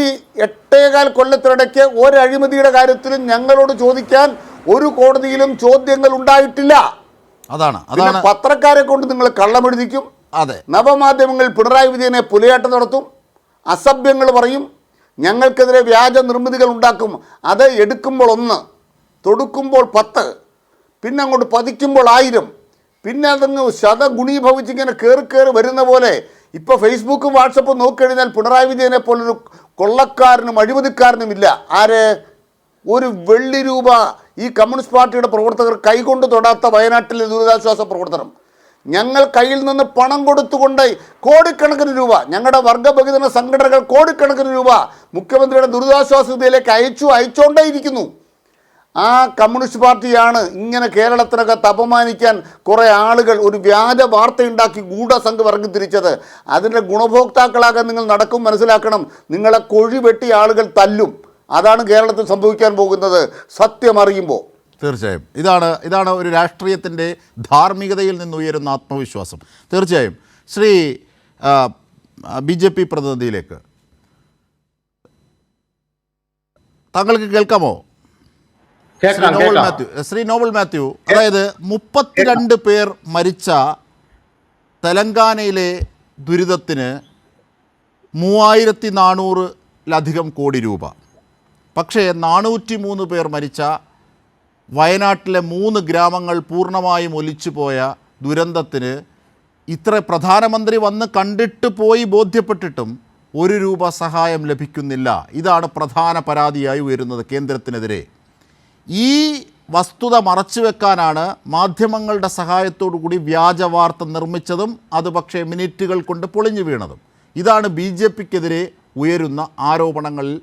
[SPEAKER 4] 8.25 കൊല്ലത്തിനിടയ്ക്ക് ഒരു അഴിമതിയുടെ കാര്യത്തിലും ഞങ്ങളോട് ചോദിക്കാൻ ഒരു കോടതിയിലും ചോദ്യങ്ങൾ ഉണ്ടായിട്ടില്ല. അതാണ് പത്രക്കാരെ കൊണ്ട് നിങ്ങൾ കള്ളമെഴുതിക്കും. അതെ, നവമാധ്യമങ്ങൾ പിണറായി വിജയനെ പുലയാട്ടം നടത്തും, അസഭ്യങ്ങൾ പറയും, ഞങ്ങൾക്കെതിരെ വ്യാജ നിർമ്മിതികൾ ഉണ്ടാക്കും. അത് എടുക്കുമ്പോൾ 1, തൊടുക്കുമ്പോൾ 10, പിന്നെ അങ്ങോട്ട് പതിക്കുമ്പോൾ 1000, പിന്നെ അതങ്ങ് ശതഗുണീഭവിച്ചിങ്ങനെ കയറി വരുന്ന പോലെ. ഇപ്പോൾ ഫേസ്ബുക്കും വാട്സപ്പും നോക്കിക്കഴിഞ്ഞാൽ പിണറായി വിജയനെ പോലൊരു കൊള്ളക്കാരനും അഴിമതിക്കാരനും ഇല്ല. ആര്? ഒരു വെള്ളി രൂപ ഈ കമ്മ്യൂണിസ്റ്റ് പാർട്ടിയുടെ പ്രവർത്തകർ കൈകൊണ്ട് തൊടാത്ത വയനാട്ടിലെ ദുരിതാശ്വാസ പ്രവർത്തനം. ഞങ്ങൾ കയ്യിൽ നിന്ന് പണം കൊടുത്തുകൊണ്ട് കോടിക്കണക്കിന് രൂപ, ഞങ്ങളുടെ വർഗബഹുജന സംഘടനകൾ കോടിക്കണക്കിന് രൂപ മുഖ്യമന്ത്രിയുടെ ദുരിതാശ്വാസ നിധിയിലേക്ക് അയച്ചുകൊണ്ടേയിരിക്കുന്നു. ആ കമ്മ്യൂണിസ്റ്റ് പാർട്ടിയാണ് ഇങ്ങനെ കേരളത്തിനകത്ത് അപമാനിക്കാൻ കുറേ ആളുകൾ ഒരു വ്യാജ വാർത്തയുണ്ടാക്കി ഗൂഢസംഘം ഇറങ്ങിത്തിരിച്ചത്. അതിൻ്റെ ഗുണഭോക്താക്കളാകാൻ നിങ്ങൾ നടക്കും. മനസ്സിലാക്കണം, നിങ്ങളെ കൊഴി വെട്ടി ആളുകൾ തല്ലും. അതാണ് കേരളത്തിൽ സംഭവിക്കാൻ പോകുന്നത് സത്യമറിയുമ്പോൾ.
[SPEAKER 1] തീർച്ചയായും ഇതാണ് ഒരു രാഷ്ട്രീയത്തിൻ്റെ ധാർമ്മികതയിൽ നിന്ന് ഉയരുന്ന ആത്മവിശ്വാസം. തീർച്ചയായും ശ്രീ BJP പ്രതിനിധിയിലേക്ക് താങ്കൾക്ക് കേൾക്കാമോ? ശ്രീ നോബൽ മാത്യു, അതായത് 32 പേർ മരിച്ച തെലങ്കാനയിലെ ദുരിതത്തിന് 3400-ലധികം കോടി രൂപ, പക്ഷേ 403 പേർ മരിച്ച വയനാട്ടിലെ 3 ഗ്രാമങ്ങൾ പൂർണ്ണമായും ഒലിച്ചുപോയ ദുരന്തത്തിന് ഇത്ര പ്രധാനമന്ത്രി വന്ന് കണ്ടിട്ട് പോയി ബോധ്യപ്പെട്ടിട്ടും 1 രൂപ സഹായം ലഭിക്കുന്നില്ല. ഇതാണ് പ്രധാന പരാതിയായി ഉയരുന്നത് കേന്ദ്രത്തിനെതിരെ. ഈ വസ്തുത മറച്ചുവെക്കാനാണ് മാധ്യമങ്ങളുടെ സഹായത്തോടു കൂടി വ്യാജ വാർത്ത നിർമ്മിച്ചതും അത് പക്ഷേ മിനിറ്റുകൾ കൊണ്ട് പൊളിഞ്ഞു വീണതും. ഇതാണ് BJPക്കെതിരെ ഉയരുന്ന ആരോപണങ്ങളിൽ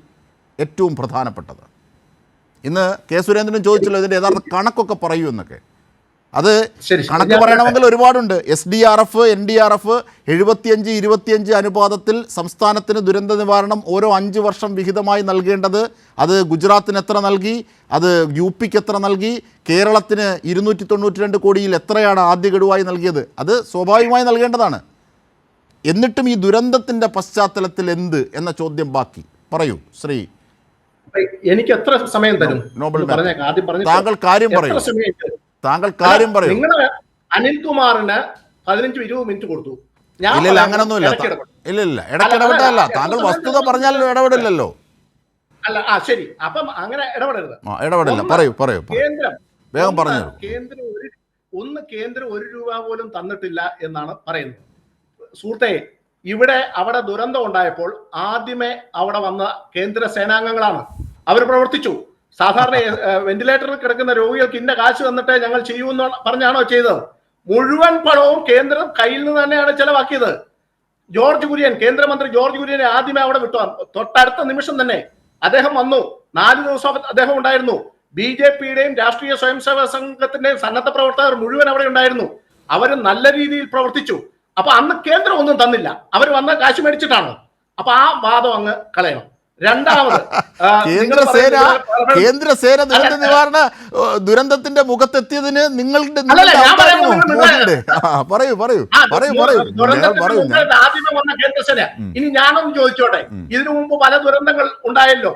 [SPEAKER 1] ഏറ്റവും പ്രധാനപ്പെട്ടത്. ഇന്ന് കെ സുരേന്ദ്രൻ ചോദിച്ചല്ലോ ഇതിൻ്റെ യഥാർത്ഥ കണക്കൊക്കെ പറയൂ എന്നൊക്കെ. അത് കണക്ക് പറയണമെങ്കിൽ ഒരുപാടുണ്ട്. SDRF NDRF 75-25 അനുപാതത്തിൽ സംസ്ഥാനത്തിന് ദുരന്ത നിവാരണം ഓരോ 5 വർഷം വിഹിതമായി നൽകേണ്ടത്, അത് ഗുജറാത്തിന് എത്ര നൽകി, അത് UPക്ക് എത്ര നൽകി, കേരളത്തിന് 292 കോടിയിൽ എത്രയാണ് ആദ്യ ഗഡുവായി നൽകിയത്, അത് സ്വാഭാവികമായി നൽകേണ്ടതാണ്. എന്നിട്ടും ഈ ദുരന്തത്തിൻ്റെ പശ്ചാത്തലത്തിൽ എന്ത് എന്ന ചോദ്യം ബാക്കി. പറയൂ ശ്രീ.
[SPEAKER 2] എനിക്ക് എത്ര സമയം തരും?
[SPEAKER 1] നോബൽ താങ്കൾ കാര്യം പറയൂ. താങ്കൾ കാര്യം പറയൂ.
[SPEAKER 2] നിങ്ങൾ അനിൽകുമാറിന് 15-20 മിനിറ്റ് കൊടുത്തു.
[SPEAKER 1] ഇല്ല അങ്ങനൊന്നുമില്ല. ഇല്ല ഇടയ്ക്ക് ഇടപെട്ടല്ല. താങ്കൾ വസ്തുത പറഞ്ഞാൽ ഇടപെടില്ലല്ലോ.
[SPEAKER 2] അല്ല ശരി, അപ്പം അങ്ങനെ ഇടപെടരുത്.
[SPEAKER 1] ഇടപെടില്ല. പറയൂ
[SPEAKER 2] കേന്ദ്രം
[SPEAKER 1] വേഗം പറഞ്ഞു.
[SPEAKER 2] കേന്ദ്രം 1 രൂപ പോലും തന്നിട്ടില്ല എന്നാണ് പറയുന്നത്. സുഹൃത്തെ, അവിടെ ദുരന്തം ഉണ്ടായപ്പോൾ ആദ്യമേ അവിടെ വന്ന കേന്ദ്ര സേനാംഗങ്ങളാണ്. അവർ പ്രവർത്തിച്ചു. സാധാരണ വെന്റിലേറ്ററിൽ കിടക്കുന്ന രോഗികൾക്ക് ഇന്ന കാശ് തന്നിട്ട് ഞങ്ങൾ ചെയ്യുമെന്ന് പറഞ്ഞാണോ ചെയ്തത്? മുഴുവൻ പണവും കേന്ദ്രം കയ്യിൽ നിന്ന് തന്നെയാണ് ചെലവാക്കിയത്. കേന്ദ്രമന്ത്രി ജോർജ് കുര്യനെ ആദ്യമേ അവിടെ വിട്ടു. തൊട്ടടുത്ത നിമിഷം തന്നെ അദ്ദേഹം വന്നു. 4 ദിവസം അദ്ദേഹം ഉണ്ടായിരുന്നു. BJPയുടെയും രാഷ്ട്രീയ സ്വയംസേവക സംഘത്തിന്റെയും സന്നദ്ധ പ്രവർത്തകർ മുഴുവൻ അവിടെ ഉണ്ടായിരുന്നു. അവർ നല്ല രീതിയിൽ പ്രവർത്തിച്ചു. അപ്പൊ അന്ന് കേന്ദ്രം ഒന്നും തന്നില്ല. അവർ വന്ന കാശ് മേടിച്ചിട്ടാണ്. അപ്പൊ ആ വാദം അങ്ങ് കളയണം. രണ്ടാമത്
[SPEAKER 1] കേന്ദ്രസേന ദുരന്ത നിവാരണ ദുരന്തത്തിന്റെ മുഖത്തെത്തിയതിന് നിങ്ങളുടെ
[SPEAKER 2] ആദ്യമേ വന്ന കേന്ദ്രസേന. ഇനി ഞാനൊന്ന് ചോദിച്ചോട്ടെ, ഇതിനു മുമ്പ് പല ദുരന്തങ്ങൾ ഉണ്ടായല്ലോ.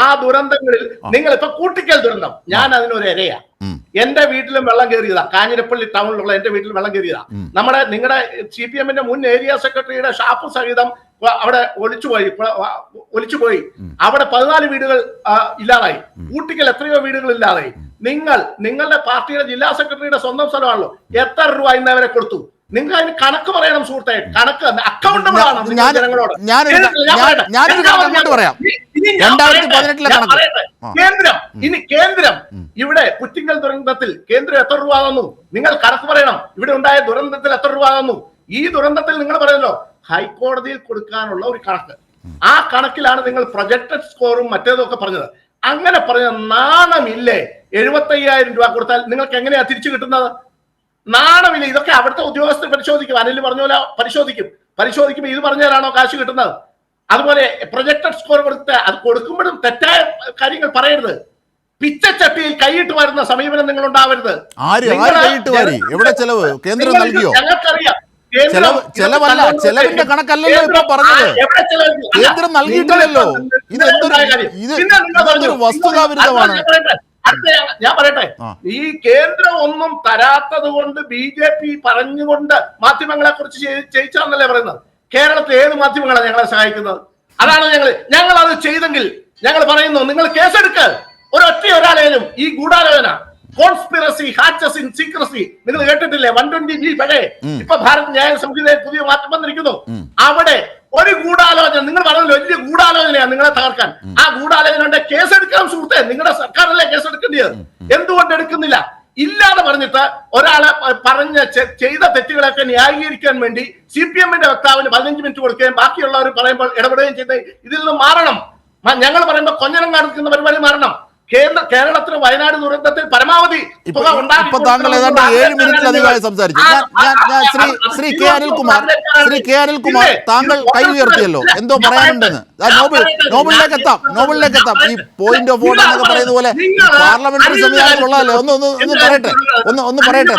[SPEAKER 2] ആ ദുരന്തങ്ങളിൽ നിങ്ങൾ ഇപ്പൊ കൂട്ടിക്കൽ ദുരന്തം, ഞാൻ അതിനൊരു ഇരയാ. എന്റെ വീട്ടിലും വെള്ളം കയറിയതാ. കാഞ്ഞിരപ്പള്ളി ടൗണിലുള്ള എന്റെ വീട്ടിൽ വെള്ളം കയറിയതാ. നിങ്ങളുടെ CPMന്റെ മുൻ ഏരിയ സെക്രട്ടറിയുടെ ഷാപ്പ് സഹിതം അവിടെ ഒലിച്ചുപോയി. അവിടെ 14 വീടുകൾ ഇല്ലാതായി. ഊട്ടിക്കൽ എത്രയോ വീടുകൾ ഇല്ലാതായി. നിങ്ങളുടെ പാർട്ടിയുടെ ജില്ലാ സെക്രട്ടറിയുടെ സ്വന്തം സ്ഥലമാണല്ലോ. എത്ര രൂപ ഇന്നവരെ കൊടുത്തു? നിങ്ങൾ അതിന് കണക്ക് പറയണം സുഹൃത്തെ. കണക്ക് അക്കൗണ്ടബിൾ ആണ് ജനങ്ങളോട്. കേന്ദ്രം ഇവിടെ പുറ്റിങ്ങൽ ദുരന്തത്തിൽ കേന്ദ്രം എത്ര രൂപ തന്നു? നിങ്ങൾ കണക്ക് പറയണം. ഇവിടെ ഉണ്ടായ ദുരന്തത്തിൽ എത്ര രൂപ തന്നു? ഈ ദുരന്തത്തിൽ നിങ്ങൾ പറയുമല്ലോ ഹൈക്കോടതിയിൽ കൊടുക്കാനുള്ള ഒരു കണക്ക്. ആ കണക്കിലാണ് നിങ്ങൾ പ്രൊജക്ടഡ് സ്കോറും മറ്റേതൊക്കെ പറഞ്ഞത്. അങ്ങനെ പറഞ്ഞ നാണമില്ലേ? 75,000 രൂപ കൊടുത്താൽ നിങ്ങൾക്ക് എങ്ങനെയാ തിരിച്ചു കിട്ടുന്നത്? നാണമില്ല. ഇതൊക്കെ അവിടുത്തെ ഉദ്യോഗസ്ഥർ പരിശോധിക്കും. അനിൽ പറഞ്ഞ പോലെ പരിശോധിക്കുമ്പോൾ ഇത് പറഞ്ഞാലാണോ കാശ് കിട്ടുന്നത്? അതുപോലെ പ്രൊജക്ടഡ് സ്കോർ കൊടുത്ത് അത് കൊടുക്കുമ്പോഴും തെറ്റായ കാര്യങ്ങൾ പറയരുത്. പിച്ചച്ചട്ടിയിൽ കൈയിട്ട് വരുന്ന സമീപനം നിങ്ങൾ ഉണ്ടാവരുത്.
[SPEAKER 1] എവിടെ ചെലവ് കേന്ദ്രം നൽകിയോ?
[SPEAKER 2] ഞങ്ങൾക്കറിയാം.
[SPEAKER 1] ചെലവിന്റെ കണക്കല്ലല്ലോ ഇപ്പൊ പറഞ്ഞത്. കേന്ദ്രം നൽകിയിട്ടില്ലല്ലോ. ഇതൊരു വസ്തുതാവിരുദ്ധമാണ്.
[SPEAKER 2] ഞാൻ പറയട്ടെ, ഈ കേന്ദ്രം ഒന്നും തരാത്തത് കൊണ്ട് BJP പറഞ്ഞുകൊണ്ട് മാധ്യമങ്ങളെ കുറിച്ച് ചെയ്യിച്ചാന്നല്ലേ പറയുന്നത്? കേരളത്തിൽ ഏത് മാധ്യമങ്ങളാണ് ഞങ്ങളെ സഹായിക്കുന്നത്? അതാണ് ഞങ്ങൾ അത് ചെയ്തെങ്കിൽ ഞങ്ങൾ പറയുന്നു നിങ്ങൾ കേസെടുക്ക്. ഒരാളേലും ഈ ഗൂഢാലോചന കോൺസ്പിറസി ഹാച്ചസ് ഇൻ സീക്രസി നിങ്ങൾ കേട്ടിട്ടില്ലേ? 120G പഴയ ഇപ്പൊ ഭാരത് ന്യായ സംഹിതയിൽ പുതിയ മാറ്റം വന്നിരിക്കുന്നു. അവിടെ ഒരു ഗൂഢാലോചന നിങ്ങൾ പറഞ്ഞല്ലോ, വലിയ ഗൂഢാലോചനയാണ് നിങ്ങളെ തകർക്കാൻ. ആ ഗൂഢാലോചന കേസെടുക്കണം സുഹൃത്തെ. നിങ്ങളുടെ സർക്കാരല്ലേ കേസെടുക്കേണ്ടത്? എന്തുകൊണ്ട് എടുക്കുന്നില്ല? ഇല്ലാതെ പറഞ്ഞിട്ട് ഒരാളെ ചെയ്ത തെറ്റുകളൊക്കെ ന്യായീകരിക്കാൻ വേണ്ടി CPMന്റെ വക്താവിന് 15 മിനിറ്റ് കൊടുക്കുകയും ബാക്കിയുള്ളവർ പറയുമ്പോൾ ഇടപെടുകയും ചെയ്ത് ഇതിൽ നിന്ന് മാറണം. ഞങ്ങൾ പറയുമ്പോൾ കൊഞ്ഞനം കാണിക്കുന്ന പരിപാടി മാറണം. കേരളത്തിന് വയനാട് ദുരന്തത്തിൽ പരമാവധി തുക
[SPEAKER 1] ഇപ്പൊ താങ്കൾ ഏതാണ്ട് 7 മിനിറ്റിലധികമായി സംസാരിച്ചു. ശ്രീ കെ അനിൽകുമാർ താങ്കൾ കൈ ഉയർത്തിയല്ലോ, എന്തോ പറയാനുണ്ടെന്ന്. നോബലിലേക്ക് എത്താം. ഈ പോയിന്റ് ഓഫ് ഓർഡർ എന്നൊക്കെ പറയുന്ന പോലെ പാർലമെന്ററി സംവിധാനത്തിലുള്ളതല്ലേ. ഒന്ന് പറയട്ടെ.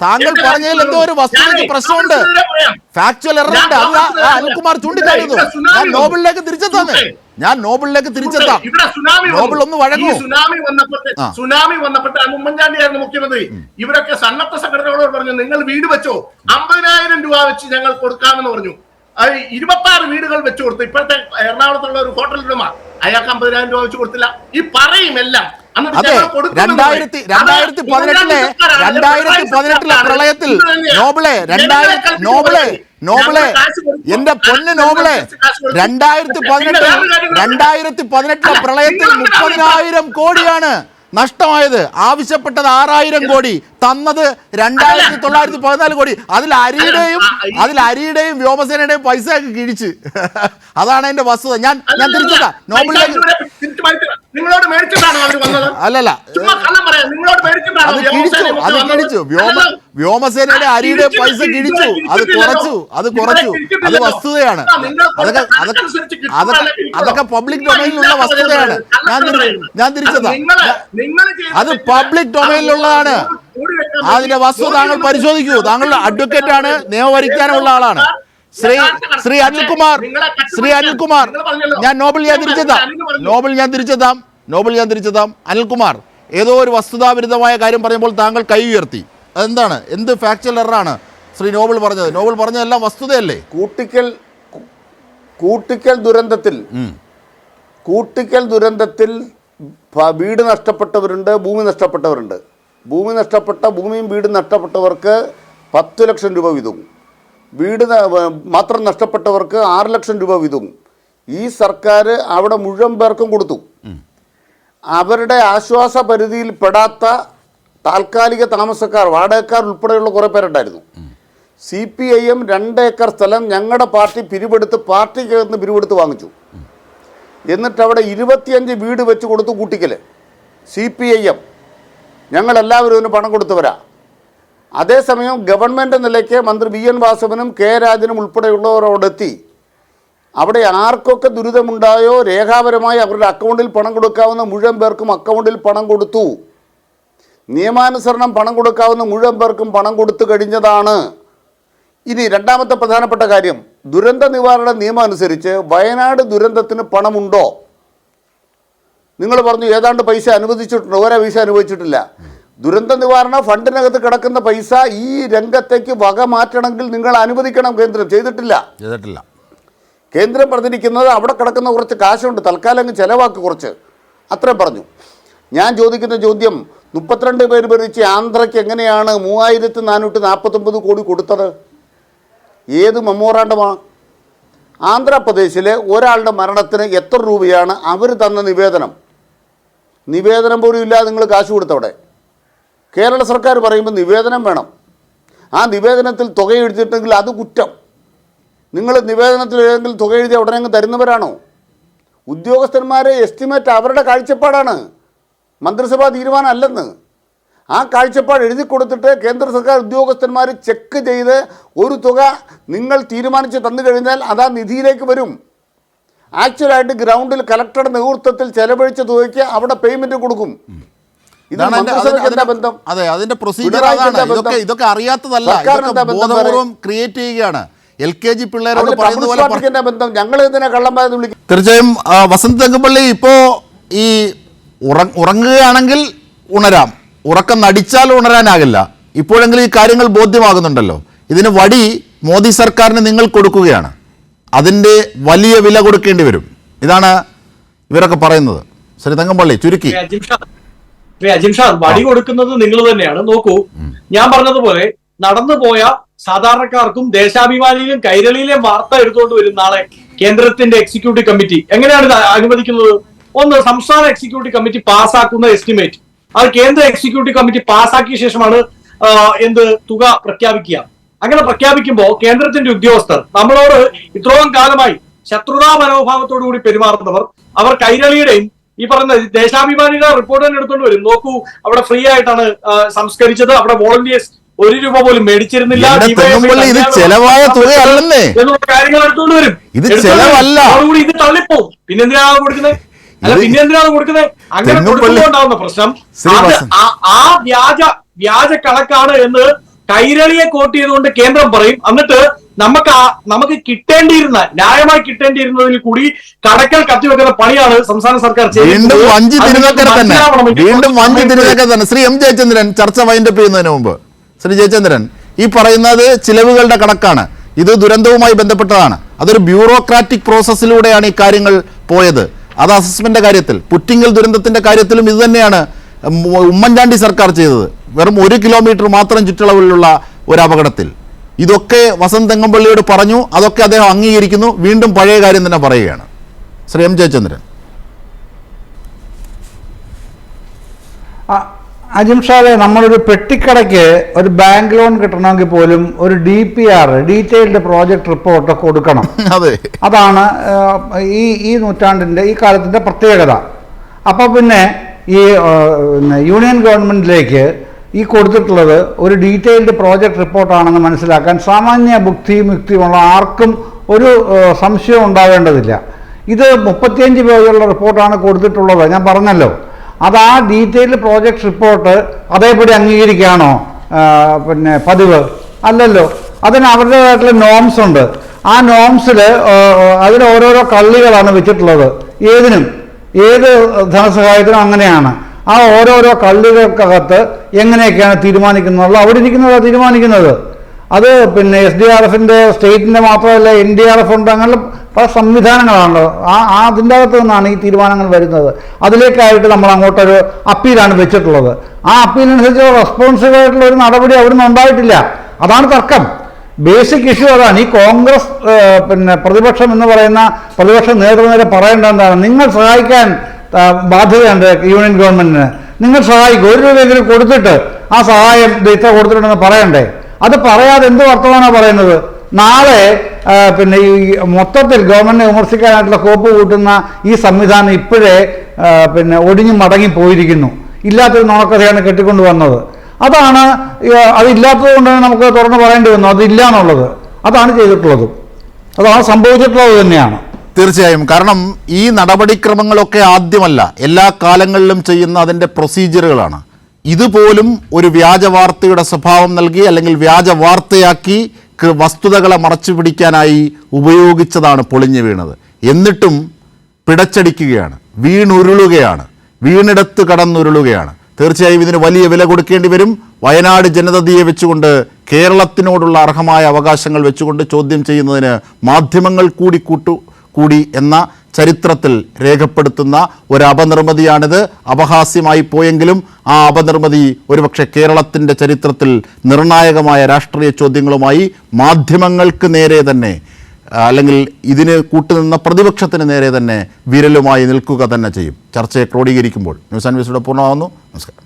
[SPEAKER 1] താങ്കൾ പറഞ്ഞതിൽ എന്തോ ഒരു വസ്തുതയ്ക്ക് പ്രശ്നമുണ്ട്, ഫാക്ച്വൽ എറർ ഉണ്ട്. അത് അനിൽകുമാർ ചൂണ്ടിക്കാണിക്കുന്നു. ഞാൻ നോബലിലേക്ക് തിരിച്ചെത്താം. നോബൽ ഒന്ന് വഴങ്ങൂ.
[SPEAKER 2] സുനാമി വന്നപ്പോൾ ഉമ്മൻചാണ്ടിയായിരുന്നു മുഖ്യമന്ത്രി. ഇവരൊക്കെ സന്നദ്ധ സംഘടനകളോട് പറഞ്ഞു, നിങ്ങൾ വീട് വെച്ചോ, 50,000 രൂപ വെച്ച് ഞങ്ങൾ കൊടുക്കാമെന്ന് പറഞ്ഞു. 26 വീടുകൾ വെച്ചു കൊടുത്തു. ഇപ്പോഴത്തെ എറണാകുളത്തുള്ള ഒരു ഹോട്ടൽ ഉടമ, അയാൾക്ക് 50,000 രൂപ വെച്ച് കൊടുത്തില്ല. ഈ പറയും എല്ലാം.
[SPEAKER 1] അതെ, 2018 പ്രളയത്തിൽ നോബിളെ എന്റെ പൊന്ന് നോബിളെ 2018 പ്രളയത്തിൽ 30,000 കോടിയാണ് നഷ്ടമായത്. ആവശ്യപ്പെട്ടത് 6,000 കോടി, തന്നത് 2,914 കോടി. അതിൽ അരിയുടെയും വ്യോമസേനയുടെയും പൈസ കിഴിച്ച്. അതാണ് എന്റെ വസ്തുത. ഞാൻ തിരിച്ചതാ നോബിളിലേക്ക്. അല്ലല്ല, അത് കിഴിച്ചു. വ്യോമസേനയുടെ അരിയുടെ പൈസ കിഴിച്ചു. അത് കുറച്ചു. അത് വസ്തുതയാണ്. അതൊക്കെ പബ്ലിക് ഡൊമൈനിലുള്ള വസ്തുതയാണ്. ഞാൻ തിരിച്ചതാ. അത് പബ്ലിക് ഡൊമൈനിലുള്ളതാണ്. അതിന്റെ വസ്തുത താങ്കൾ പരിശോധിക്കൂ. താങ്കൾ അഡ്വക്കേറ്റ് ആണ്, നിയമപരിജ്ഞാനമുള്ള ആളാണ്. ശ്രീ അനിൽകുമാർ, ഞാൻ നോബൽ ഞാൻ തിരിച്ചെത്താം. അനിൽകുമാർ ഏതോ ഒരു വസ്തുതാവിരുദ്ധമായ കാര്യം പറയുമ്പോൾ താങ്കൾ കൈ ഉയർത്തി. അതെന്താണ്? എന്ത് ഫാക്ച്വൽ എററാണ് ശ്രീ നോബൽ പറഞ്ഞത്? നോബൽ പറഞ്ഞതെല്ലാം വസ്തുതയല്ലേ?
[SPEAKER 4] കൂട്ടിക്കൽ ദുരന്തത്തിൽ വീട് നഷ്ടപ്പെട്ടവരുണ്ട്, ഭൂമി നഷ്ടപ്പെട്ടവരുണ്ട്. ഭൂമിയും വീടും നഷ്ടപ്പെട്ടവർക്ക് 10 ലക്ഷം രൂപ വീതവും, വീട് മാത്രം നഷ്ടപ്പെട്ടവർക്ക് 6 ലക്ഷം രൂപ വീതവും ഈ സർക്കാർ അവിടെ മുഴുവൻ പേർക്കും കൊടുത്തു. അവരുടെ ആശ്വാസ പരിധിയിൽ പെടാത്ത താൽക്കാലിക താമസക്കാർ, വാടകക്കാർ ഉൾപ്പെടെയുള്ള കുറേ പേരുണ്ടായിരുന്നു. CPIM 2 ഏക്കർ സ്ഥലം ഞങ്ങളുടെ പാർട്ടി പാർട്ടിക്കകത്ത് പിരിവെടുത്ത് വാങ്ങിച്ചു. എന്നിട്ട് അവിടെ 25 വീട് വെച്ച് കൊടുത്തു കൂട്ടിക്കൽ. CPIM ഞങ്ങളെല്ലാവരും ഇതിന് പണം കൊടുത്തവരാ. അതേസമയം ഗവൺമെൻറ് നിലയ്ക്ക് മന്ത്രി VN വാസവനും K രാജനും ഉൾപ്പെടെയുള്ളവരോടെത്തി അവിടെ ആർക്കൊക്കെ ദുരിതമുണ്ടായോ രേഖാപരമായി അവരുടെ അക്കൗണ്ടിൽ പണം കൊടുക്കാവുന്ന മുഴുവൻ പേർക്കും അക്കൗണ്ടിൽ പണം കൊടുത്തു. നിയമാനുസരണം പണം കൊടുക്കാവുന്ന മുഴുവൻ പേർക്കും പണം കൊടുത്തു കഴിഞ്ഞതാണ്. ഇനി രണ്ടാമത്തെ പ്രധാനപ്പെട്ട കാര്യം, ദുരന്ത നിവാരണ നിയമം അനുസരിച്ച് വയനാട് ദുരന്തത്തിന് പണമുണ്ടോ? നിങ്ങൾ പറഞ്ഞു ഏതാണ്ട് പൈസ അനുവദിച്ചിട്ടുണ്ട്. ഓരോ പൈസ അനുവദിച്ചിട്ടില്ല. ദുരന്ത നിവാരണ ഫണ്ടിനകത്ത് കിടക്കുന്ന പൈസ ഈ രംഗത്തേക്ക് വക മാറ്റണമെങ്കിൽ നിങ്ങൾ അനുവദിക്കണം. കേന്ദ്രം ചെയ്തിട്ടില്ല. കേന്ദ്രം പറഞ്ഞിരിക്കുന്നത് അവിടെ കിടക്കുന്ന കുറച്ച് കാശുണ്ട്, തൽക്കാലം അങ്ങ് ചിലവാക്ക് കുറച്ച്, അത്രേ പറഞ്ഞു. ഞാൻ ചോദിക്കുന്ന ചോദ്യം, 32 പേര് ഭരിച്ച് ആന്ധ്രയ്ക്ക് എങ്ങനെയാണ് 3,449 കോടി കൊടുത്തത്? ഏത് മെമ്മോറാണ്ടമാണ്? ആന്ധ്രാപ്രദേശിലെ ഒരാളുടെ മരണത്തിന് എത്ര രൂപയാണ് അവർ തന്ന നിവേദനം പോലും ഇല്ലാതെ നിങ്ങൾ കാശ് കൊടുത്തവിടെ. കേരള സർക്കാർ പറയുമ്പോൾ നിവേദനം വേണം. ആ നിവേദനത്തിൽ തുക എഴുതിയിട്ടുണ്ടെങ്കിൽ അത് കുറ്റം. നിങ്ങൾ നിവേദനത്തിൽ ഏതെങ്കിലും തുക എഴുതി ഉടനെ അങ്ങ് തരുന്നവരാണോ? ഉദ്യോഗസ്ഥന്മാരെ എസ്റ്റിമേറ്റ് അവരുടെ കാഴ്ചപ്പാടാണ്, മന്ത്രിസഭാ തീരുമാനം അല്ലെന്ന്. ആ കാഴ്ചപ്പാട് എഴുതി കൊടുത്തിട്ട് കേന്ദ്ര സർക്കാർ ഉദ്യോഗസ്ഥന്മാർ ചെക്ക് ചെയ്ത് ഒരു തുക നിങ്ങൾ തീരുമാനിച്ച് തന്നു കഴിഞ്ഞാൽ അത് ആ നിധിയിലേക്ക് വരും. ആക്ച്വലായിട്ട് ഗ്രൗണ്ടിൽ കലക്ടറുടെ നേതൃത്വത്തിൽ ചെലവഴിച്ച തുകയ്ക്ക് അവിടെ പേയ്മെന്റ് കൊടുക്കും.
[SPEAKER 1] അതെ, അതിന്റെ പ്രൊസീജിയർ അതാണ്. ഇതൊക്കെ അറിയാത്തതല്ല, ബോധപൂർവം ക്രിയേറ്റ് ചെയ്യുകയാണ്. LKG പിള്ളേരോട് പറയുന്ന പോലെ
[SPEAKER 4] ഞങ്ങൾ എന്തിനാ കള്ളന്മാരെന്ന് വിളിക്കും?
[SPEAKER 1] തീർച്ചയായും വസന്ത് തെങ്കപ്പള്ളി, ഇപ്പോ ഈ ഉറങ്ങുകയാണെങ്കിൽ ഉണരാം, ഉറക്കം നടിച്ചാൽ ഉണരാനാകില്ല. ഇപ്പോഴെങ്കിലും ഈ കാര്യങ്ങൾ ബോധ്യമാകുന്നുണ്ടല്ലോ. ഇതിന് വടി മോദി സർക്കാരിന് നിങ്ങൾ കൊടുക്കുകയാണ്, അതിൻ്റെ വലിയ വില കൊടുക്കേണ്ടി വരും. ഇതാണ് ഇവരൊക്കെ പറയുന്നത്. ശ്രീ തങ്കപ്പള്ളി ചുരുക്കി.
[SPEAKER 3] അജിംഷാദ്, വടി കൊടുക്കുന്നത് നിങ്ങൾ തന്നെയാണ്. നോക്കൂ, ഞാൻ പറഞ്ഞതുപോലെ നടന്നുപോയ സാധാരണക്കാർക്കും ദേശാഭിമാനിയിലും കൈരളിയിലെയും വാർത്ത എടുത്തുകൊണ്ട് വരും നാളെ കേന്ദ്രത്തിന്റെ എക്സിക്യൂട്ടീവ് കമ്മിറ്റി. എങ്ങനെയാണ് ഇത് അനുവദിക്കുന്നത്? ഒന്ന്, സംസ്ഥാന എക്സിക്യൂട്ടീവ് കമ്മിറ്റി പാസ്സാക്കുന്ന എസ്റ്റിമേറ്റ്, അത് കേന്ദ്ര എക്സിക്യൂട്ടീവ് കമ്മിറ്റി പാസ്സാക്കിയ ശേഷമാണ് തുക പ്രഖ്യാപിക്കുക. അങ്ങനെ പ്രഖ്യാപിക്കുമ്പോൾ കേന്ദ്രത്തിന്റെ ഉദ്യോഗസ്ഥർ നമ്മളോട് ഇത്രയും കാലമായി ശത്രുതാ മനോഭാവത്തോടു കൂടി പെരുമാറുന്നവർ, അവർ കൈരളിയുടെയും ഈ പറയുന്ന ദേശാഭിമാനിയുടെ റിപ്പോർട്ട് തന്നെ എടുത്തുകൊണ്ട് വരും. നോക്കൂ, അവിടെ ഫ്രീ ആയിട്ടാണ് സംസ്കരിച്ചത്, അവിടെ വോളണ്ടിയേഴ്സ് ₹1 പോലും മേടിച്ചിരുന്നില്ല,
[SPEAKER 1] ഇത് ചെലവായ തുകയല്ലേ
[SPEAKER 3] എന്നുള്ള കാര്യങ്ങൾ എടുത്തുകൊണ്ട് വരും.
[SPEAKER 1] ഇത് ചെലവല്ല,
[SPEAKER 3] ഇത് തള്ളിപ്പോവും. പിന്നെന്തിനാണ് കൊടുക്കുന്നത്? അല്ല, പിന്നെന്തിനാണ് കൊടുക്കുന്നത്? അങ്ങനെ കൊടുക്കുമ്പോണ്ടാവുന്ന പ്രശ്നം ആ വ്യാജ കണക്കാണ് എന്ന് കൈരളിയെ കോട്ട് ചെയ്തുകൊണ്ട് കേന്ദ്രം പറയും. എന്നിട്ട് നമുക്ക് കിട്ടേണ്ടിയിരുന്ന, ന്യായമായി കിട്ടേണ്ടിയിരുന്നതിൽ കൂടി കടക്കൽ കത്തിവെക്കുന്ന പണിയാണ് സംസ്ഥാന സർക്കാർ
[SPEAKER 1] വീണ്ടും വഞ്ചി തിരുനക്കര തന്നെ. ശ്രീ എം ജയചന്ദ്രൻ, ചർച്ച വൈൻഡപ്പ് ചെയ്യുന്നതിന് മുമ്പ് ശ്രീ ജയചന്ദ്രൻ, ഈ പറയുന്നത് ചിലവുകളുടെ കണക്കാണ്, ഇത് ദുരന്തവുമായി ബന്ധപ്പെട്ടതാണ്, അതൊരു ബ്യൂറോക്രാറ്റിക് പ്രോസസ്സിലൂടെയാണ് ഈ കാര്യങ്ങൾ പോയത്. അത് അസസ്മെന്റ് കാര്യത്തിൽ, പുറ്റിങ്ങൽ ദുരന്തത്തിന്റെ കാര്യത്തിലും ഇത് തന്നെയാണ് ഉമ്മൻചാണ്ടി സർക്കാർ ചെയ്തത്. വെറും 1 കിലോമീറ്റർ മാത്രം ചുറ്റളവിലുള്ള ഒരു അപകടത്തിൽ. ഇതൊക്കെ വസന്ത് തെങ്ങമ്പള്ളിയോട് പറഞ്ഞു, അതൊക്കെ അദ്ദേഹം അംഗീകരിക്കുന്നു, വീണ്ടും പഴയ കാര്യം തന്നെ പറയുകയാണ്. ശ്രീ എം ജയചന്ദ്രൻ.
[SPEAKER 5] അജിംഷാദെ, നമ്മളൊരു പെട്ടിക്കടയ്ക്ക് ഒരു ബാങ്ക് ലോൺ കിട്ടണമെങ്കിൽ പോലും ഒരു DPR, ഡീറ്റെയിൽഡ് പ്രോജക്റ്റ് റിപ്പോർട്ട് കൊടുക്കണം. അതാണ് ഈ നൂറ്റാണ്ടിൻ്റെ, ഈ കാലത്തിൻ്റെ പ്രത്യേകത. അപ്പോൾ പിന്നെ ഈ യൂണിയൻ ഗവൺമെൻറ്റിലേക്ക് ഈ കൊടുത്തിട്ടുള്ളത് ഒരു ഡീറ്റെയിൽഡ് പ്രോജക്റ്റ് റിപ്പോർട്ടാണെന്ന് മനസ്സിലാക്കാൻ സാമാന്യ ബുദ്ധിയും യുക്തിയുമുള്ള ആർക്കും ഒരു സംശയം ഉണ്ടാവേണ്ടതില്ല. ഇത് 35 പേജുള്ള റിപ്പോർട്ടാണ് കൊടുത്തിട്ടുള്ളത്, ഞാൻ പറഞ്ഞല്ലോ. അത് ആ ഡീറ്റെയിൽഡ് പ്രോജക്റ്റ് റിപ്പോർട്ട് അതേപടി അംഗീകരിക്കുകയാണോ പിന്നെ പതിവ്? അല്ലല്ലോ. അതിന് അവരുടേതായിട്ടുള്ള നോംസ് ഉണ്ട്. ആ നോംസിൽ അതിൽ ഓരോരോ കള്ളികളാണ് വെച്ചിട്ടുള്ളത്. ഏത് ധനസഹായത്തിനും അങ്ങനെയാണ്. ആ ഓരോരോ കള്ളികൾക്കകത്ത് എങ്ങനെയൊക്കെയാണ് തീരുമാനിക്കുന്നത്, അവിടെ ഇരിക്കുന്നതാണ് തീരുമാനിക്കുന്നത്. അത് പിന്നെ SDRFന്റെ സ്റ്റേറ്റിൻ്റെ മാത്രമല്ല, NDRF ഉണ്ട്, അങ്ങനെ പല സംവിധാനങ്ങളാണല്ലോ. അതിൻ്റെ അകത്ത് നിന്നാണ് ഈ തീരുമാനങ്ങൾ വരുന്നത്. അതിലേക്കായിട്ട് നമ്മൾ അങ്ങോട്ടൊരു അപ്പീലാണ് വെച്ചിട്ടുള്ളത്. ആ അപ്പീലനുസരിച്ച് റെസ്പോൺസീവായിട്ടുള്ള ഒരു നടപടി അവിടുന്ന് ഉണ്ടായിട്ടില്ല. അതാണ് തർക്കം. ബേസിക് ഇഷ്യൂ അതാണ്. ഈ കോൺഗ്രസ് പിന്നെ പ്രതിപക്ഷം എന്ന് പറയുന്ന പ്രതിപക്ഷ നേതൃനിര പറയേണ്ട എന്താണ്? നിങ്ങൾ സഹായിക്കാൻ ബാധ്യതയുണ്ട് യൂണിയൻ ഗവൺമെന്റിന്. നിങ്ങൾ സഹായിക്കും, ₹1 കൊടുത്തിട്ട് ആ സഹായം ഇത്ര കൊടുത്തിട്ടുണ്ടെന്ന് പറയണ്ടേ? അത് പറയാതെ എന്ത് വർത്തമാനമാണ് പറയുന്നത്? നാളെ പിന്നെ ഈ മൊത്തത്തിൽ ഗവൺമെന്റിനെ വിമർശിക്കാനായിട്ടുള്ള കോപ്പ് കൂട്ടുന്ന ഈ സംവിധാനം ഇപ്പോഴേ പിന്നെ ഒടിഞ്ഞു മടങ്ങി പോയിരിക്കുന്നു. ഇല്ലാത്തൊരു നുണക്കഥയാണ് കെട്ടിക്കൊണ്ട് വന്നത്. അതില്ലാത്തത് കൊണ്ടാണ് നമുക്ക് തുറന്ന് പറയേണ്ടി വന്നു. അതില്ല എന്നുള്ളത് അതാണ് ചെയ്തിട്ടുള്ളത്, അതാണ് സംഭവിച്ചിട്ടുള്ളത് തന്നെയാണ്.
[SPEAKER 1] തീർച്ചയായും. കാരണം ഈ നടപടിക്രമങ്ങളൊക്കെ ആദ്യമല്ല, എല്ലാ കാലങ്ങളിലും ചെയ്യുന്ന അതിൻ്റെ പ്രൊസീജിയറുകളാണ്. ഇതുപോലും ഒരു വ്യാജ വാർത്തയുടെ സ്വഭാവം നൽകി, അല്ലെങ്കിൽ വ്യാജ വാർത്തയാക്കി വസ്തുതകളെ മറച്ചു പിടിക്കാനായി ഉപയോഗിച്ചതാണ് പൊളിഞ്ഞു വീണത്. എന്നിട്ടും പിടച്ചടിക്കുകയാണ്, വീണുരുളുകയാണ്, വീണെടുത്ത് കടന്നുരുളുകയാണ്. തീർച്ചയായും ഇതിന് വലിയ വില കൊടുക്കേണ്ടി വരും. വയനാട് ജനതയെ വെച്ചുകൊണ്ട്, കേരളത്തിനോടുള്ള അർഹമായ അവകാശങ്ങൾ വെച്ചുകൊണ്ട് ചോദ്യം ചെയ്യുന്നതിന് മാധ്യമങ്ങൾ കൂടി എന്ന ചരിത്രത്തിൽ രേഖപ്പെടുത്തുന്ന ഒരു അപനിർമ്മിതിയാണിത്. അപഹാസ്യമായി പോയെങ്കിലും ആ അപനിർമ്മിതി ഒരുപക്ഷെ കേരളത്തിൻ്റെ ചരിത്രത്തിൽ നിർണായകമായ രാഷ്ട്രീയ ചോദ്യങ്ങളുമായി മാധ്യമങ്ങൾക്ക് നേരെ തന്നെ, അല്ലെങ്കിൽ ഇതിന് കൂട്ടുനിന്ന പ്രതിപക്ഷത്തിന് നേരെ തന്നെ വിരലുമായി നിൽക്കുക തന്നെ ചെയ്യും. ചർച്ചയെ ക്രോഡീകരിക്കുമ്പോൾ ന്യൂസ് ആൻഡ് വ്യൂസിലൂടെ പൂർണ്ണമാകുന്നു. നമസ്കാരം.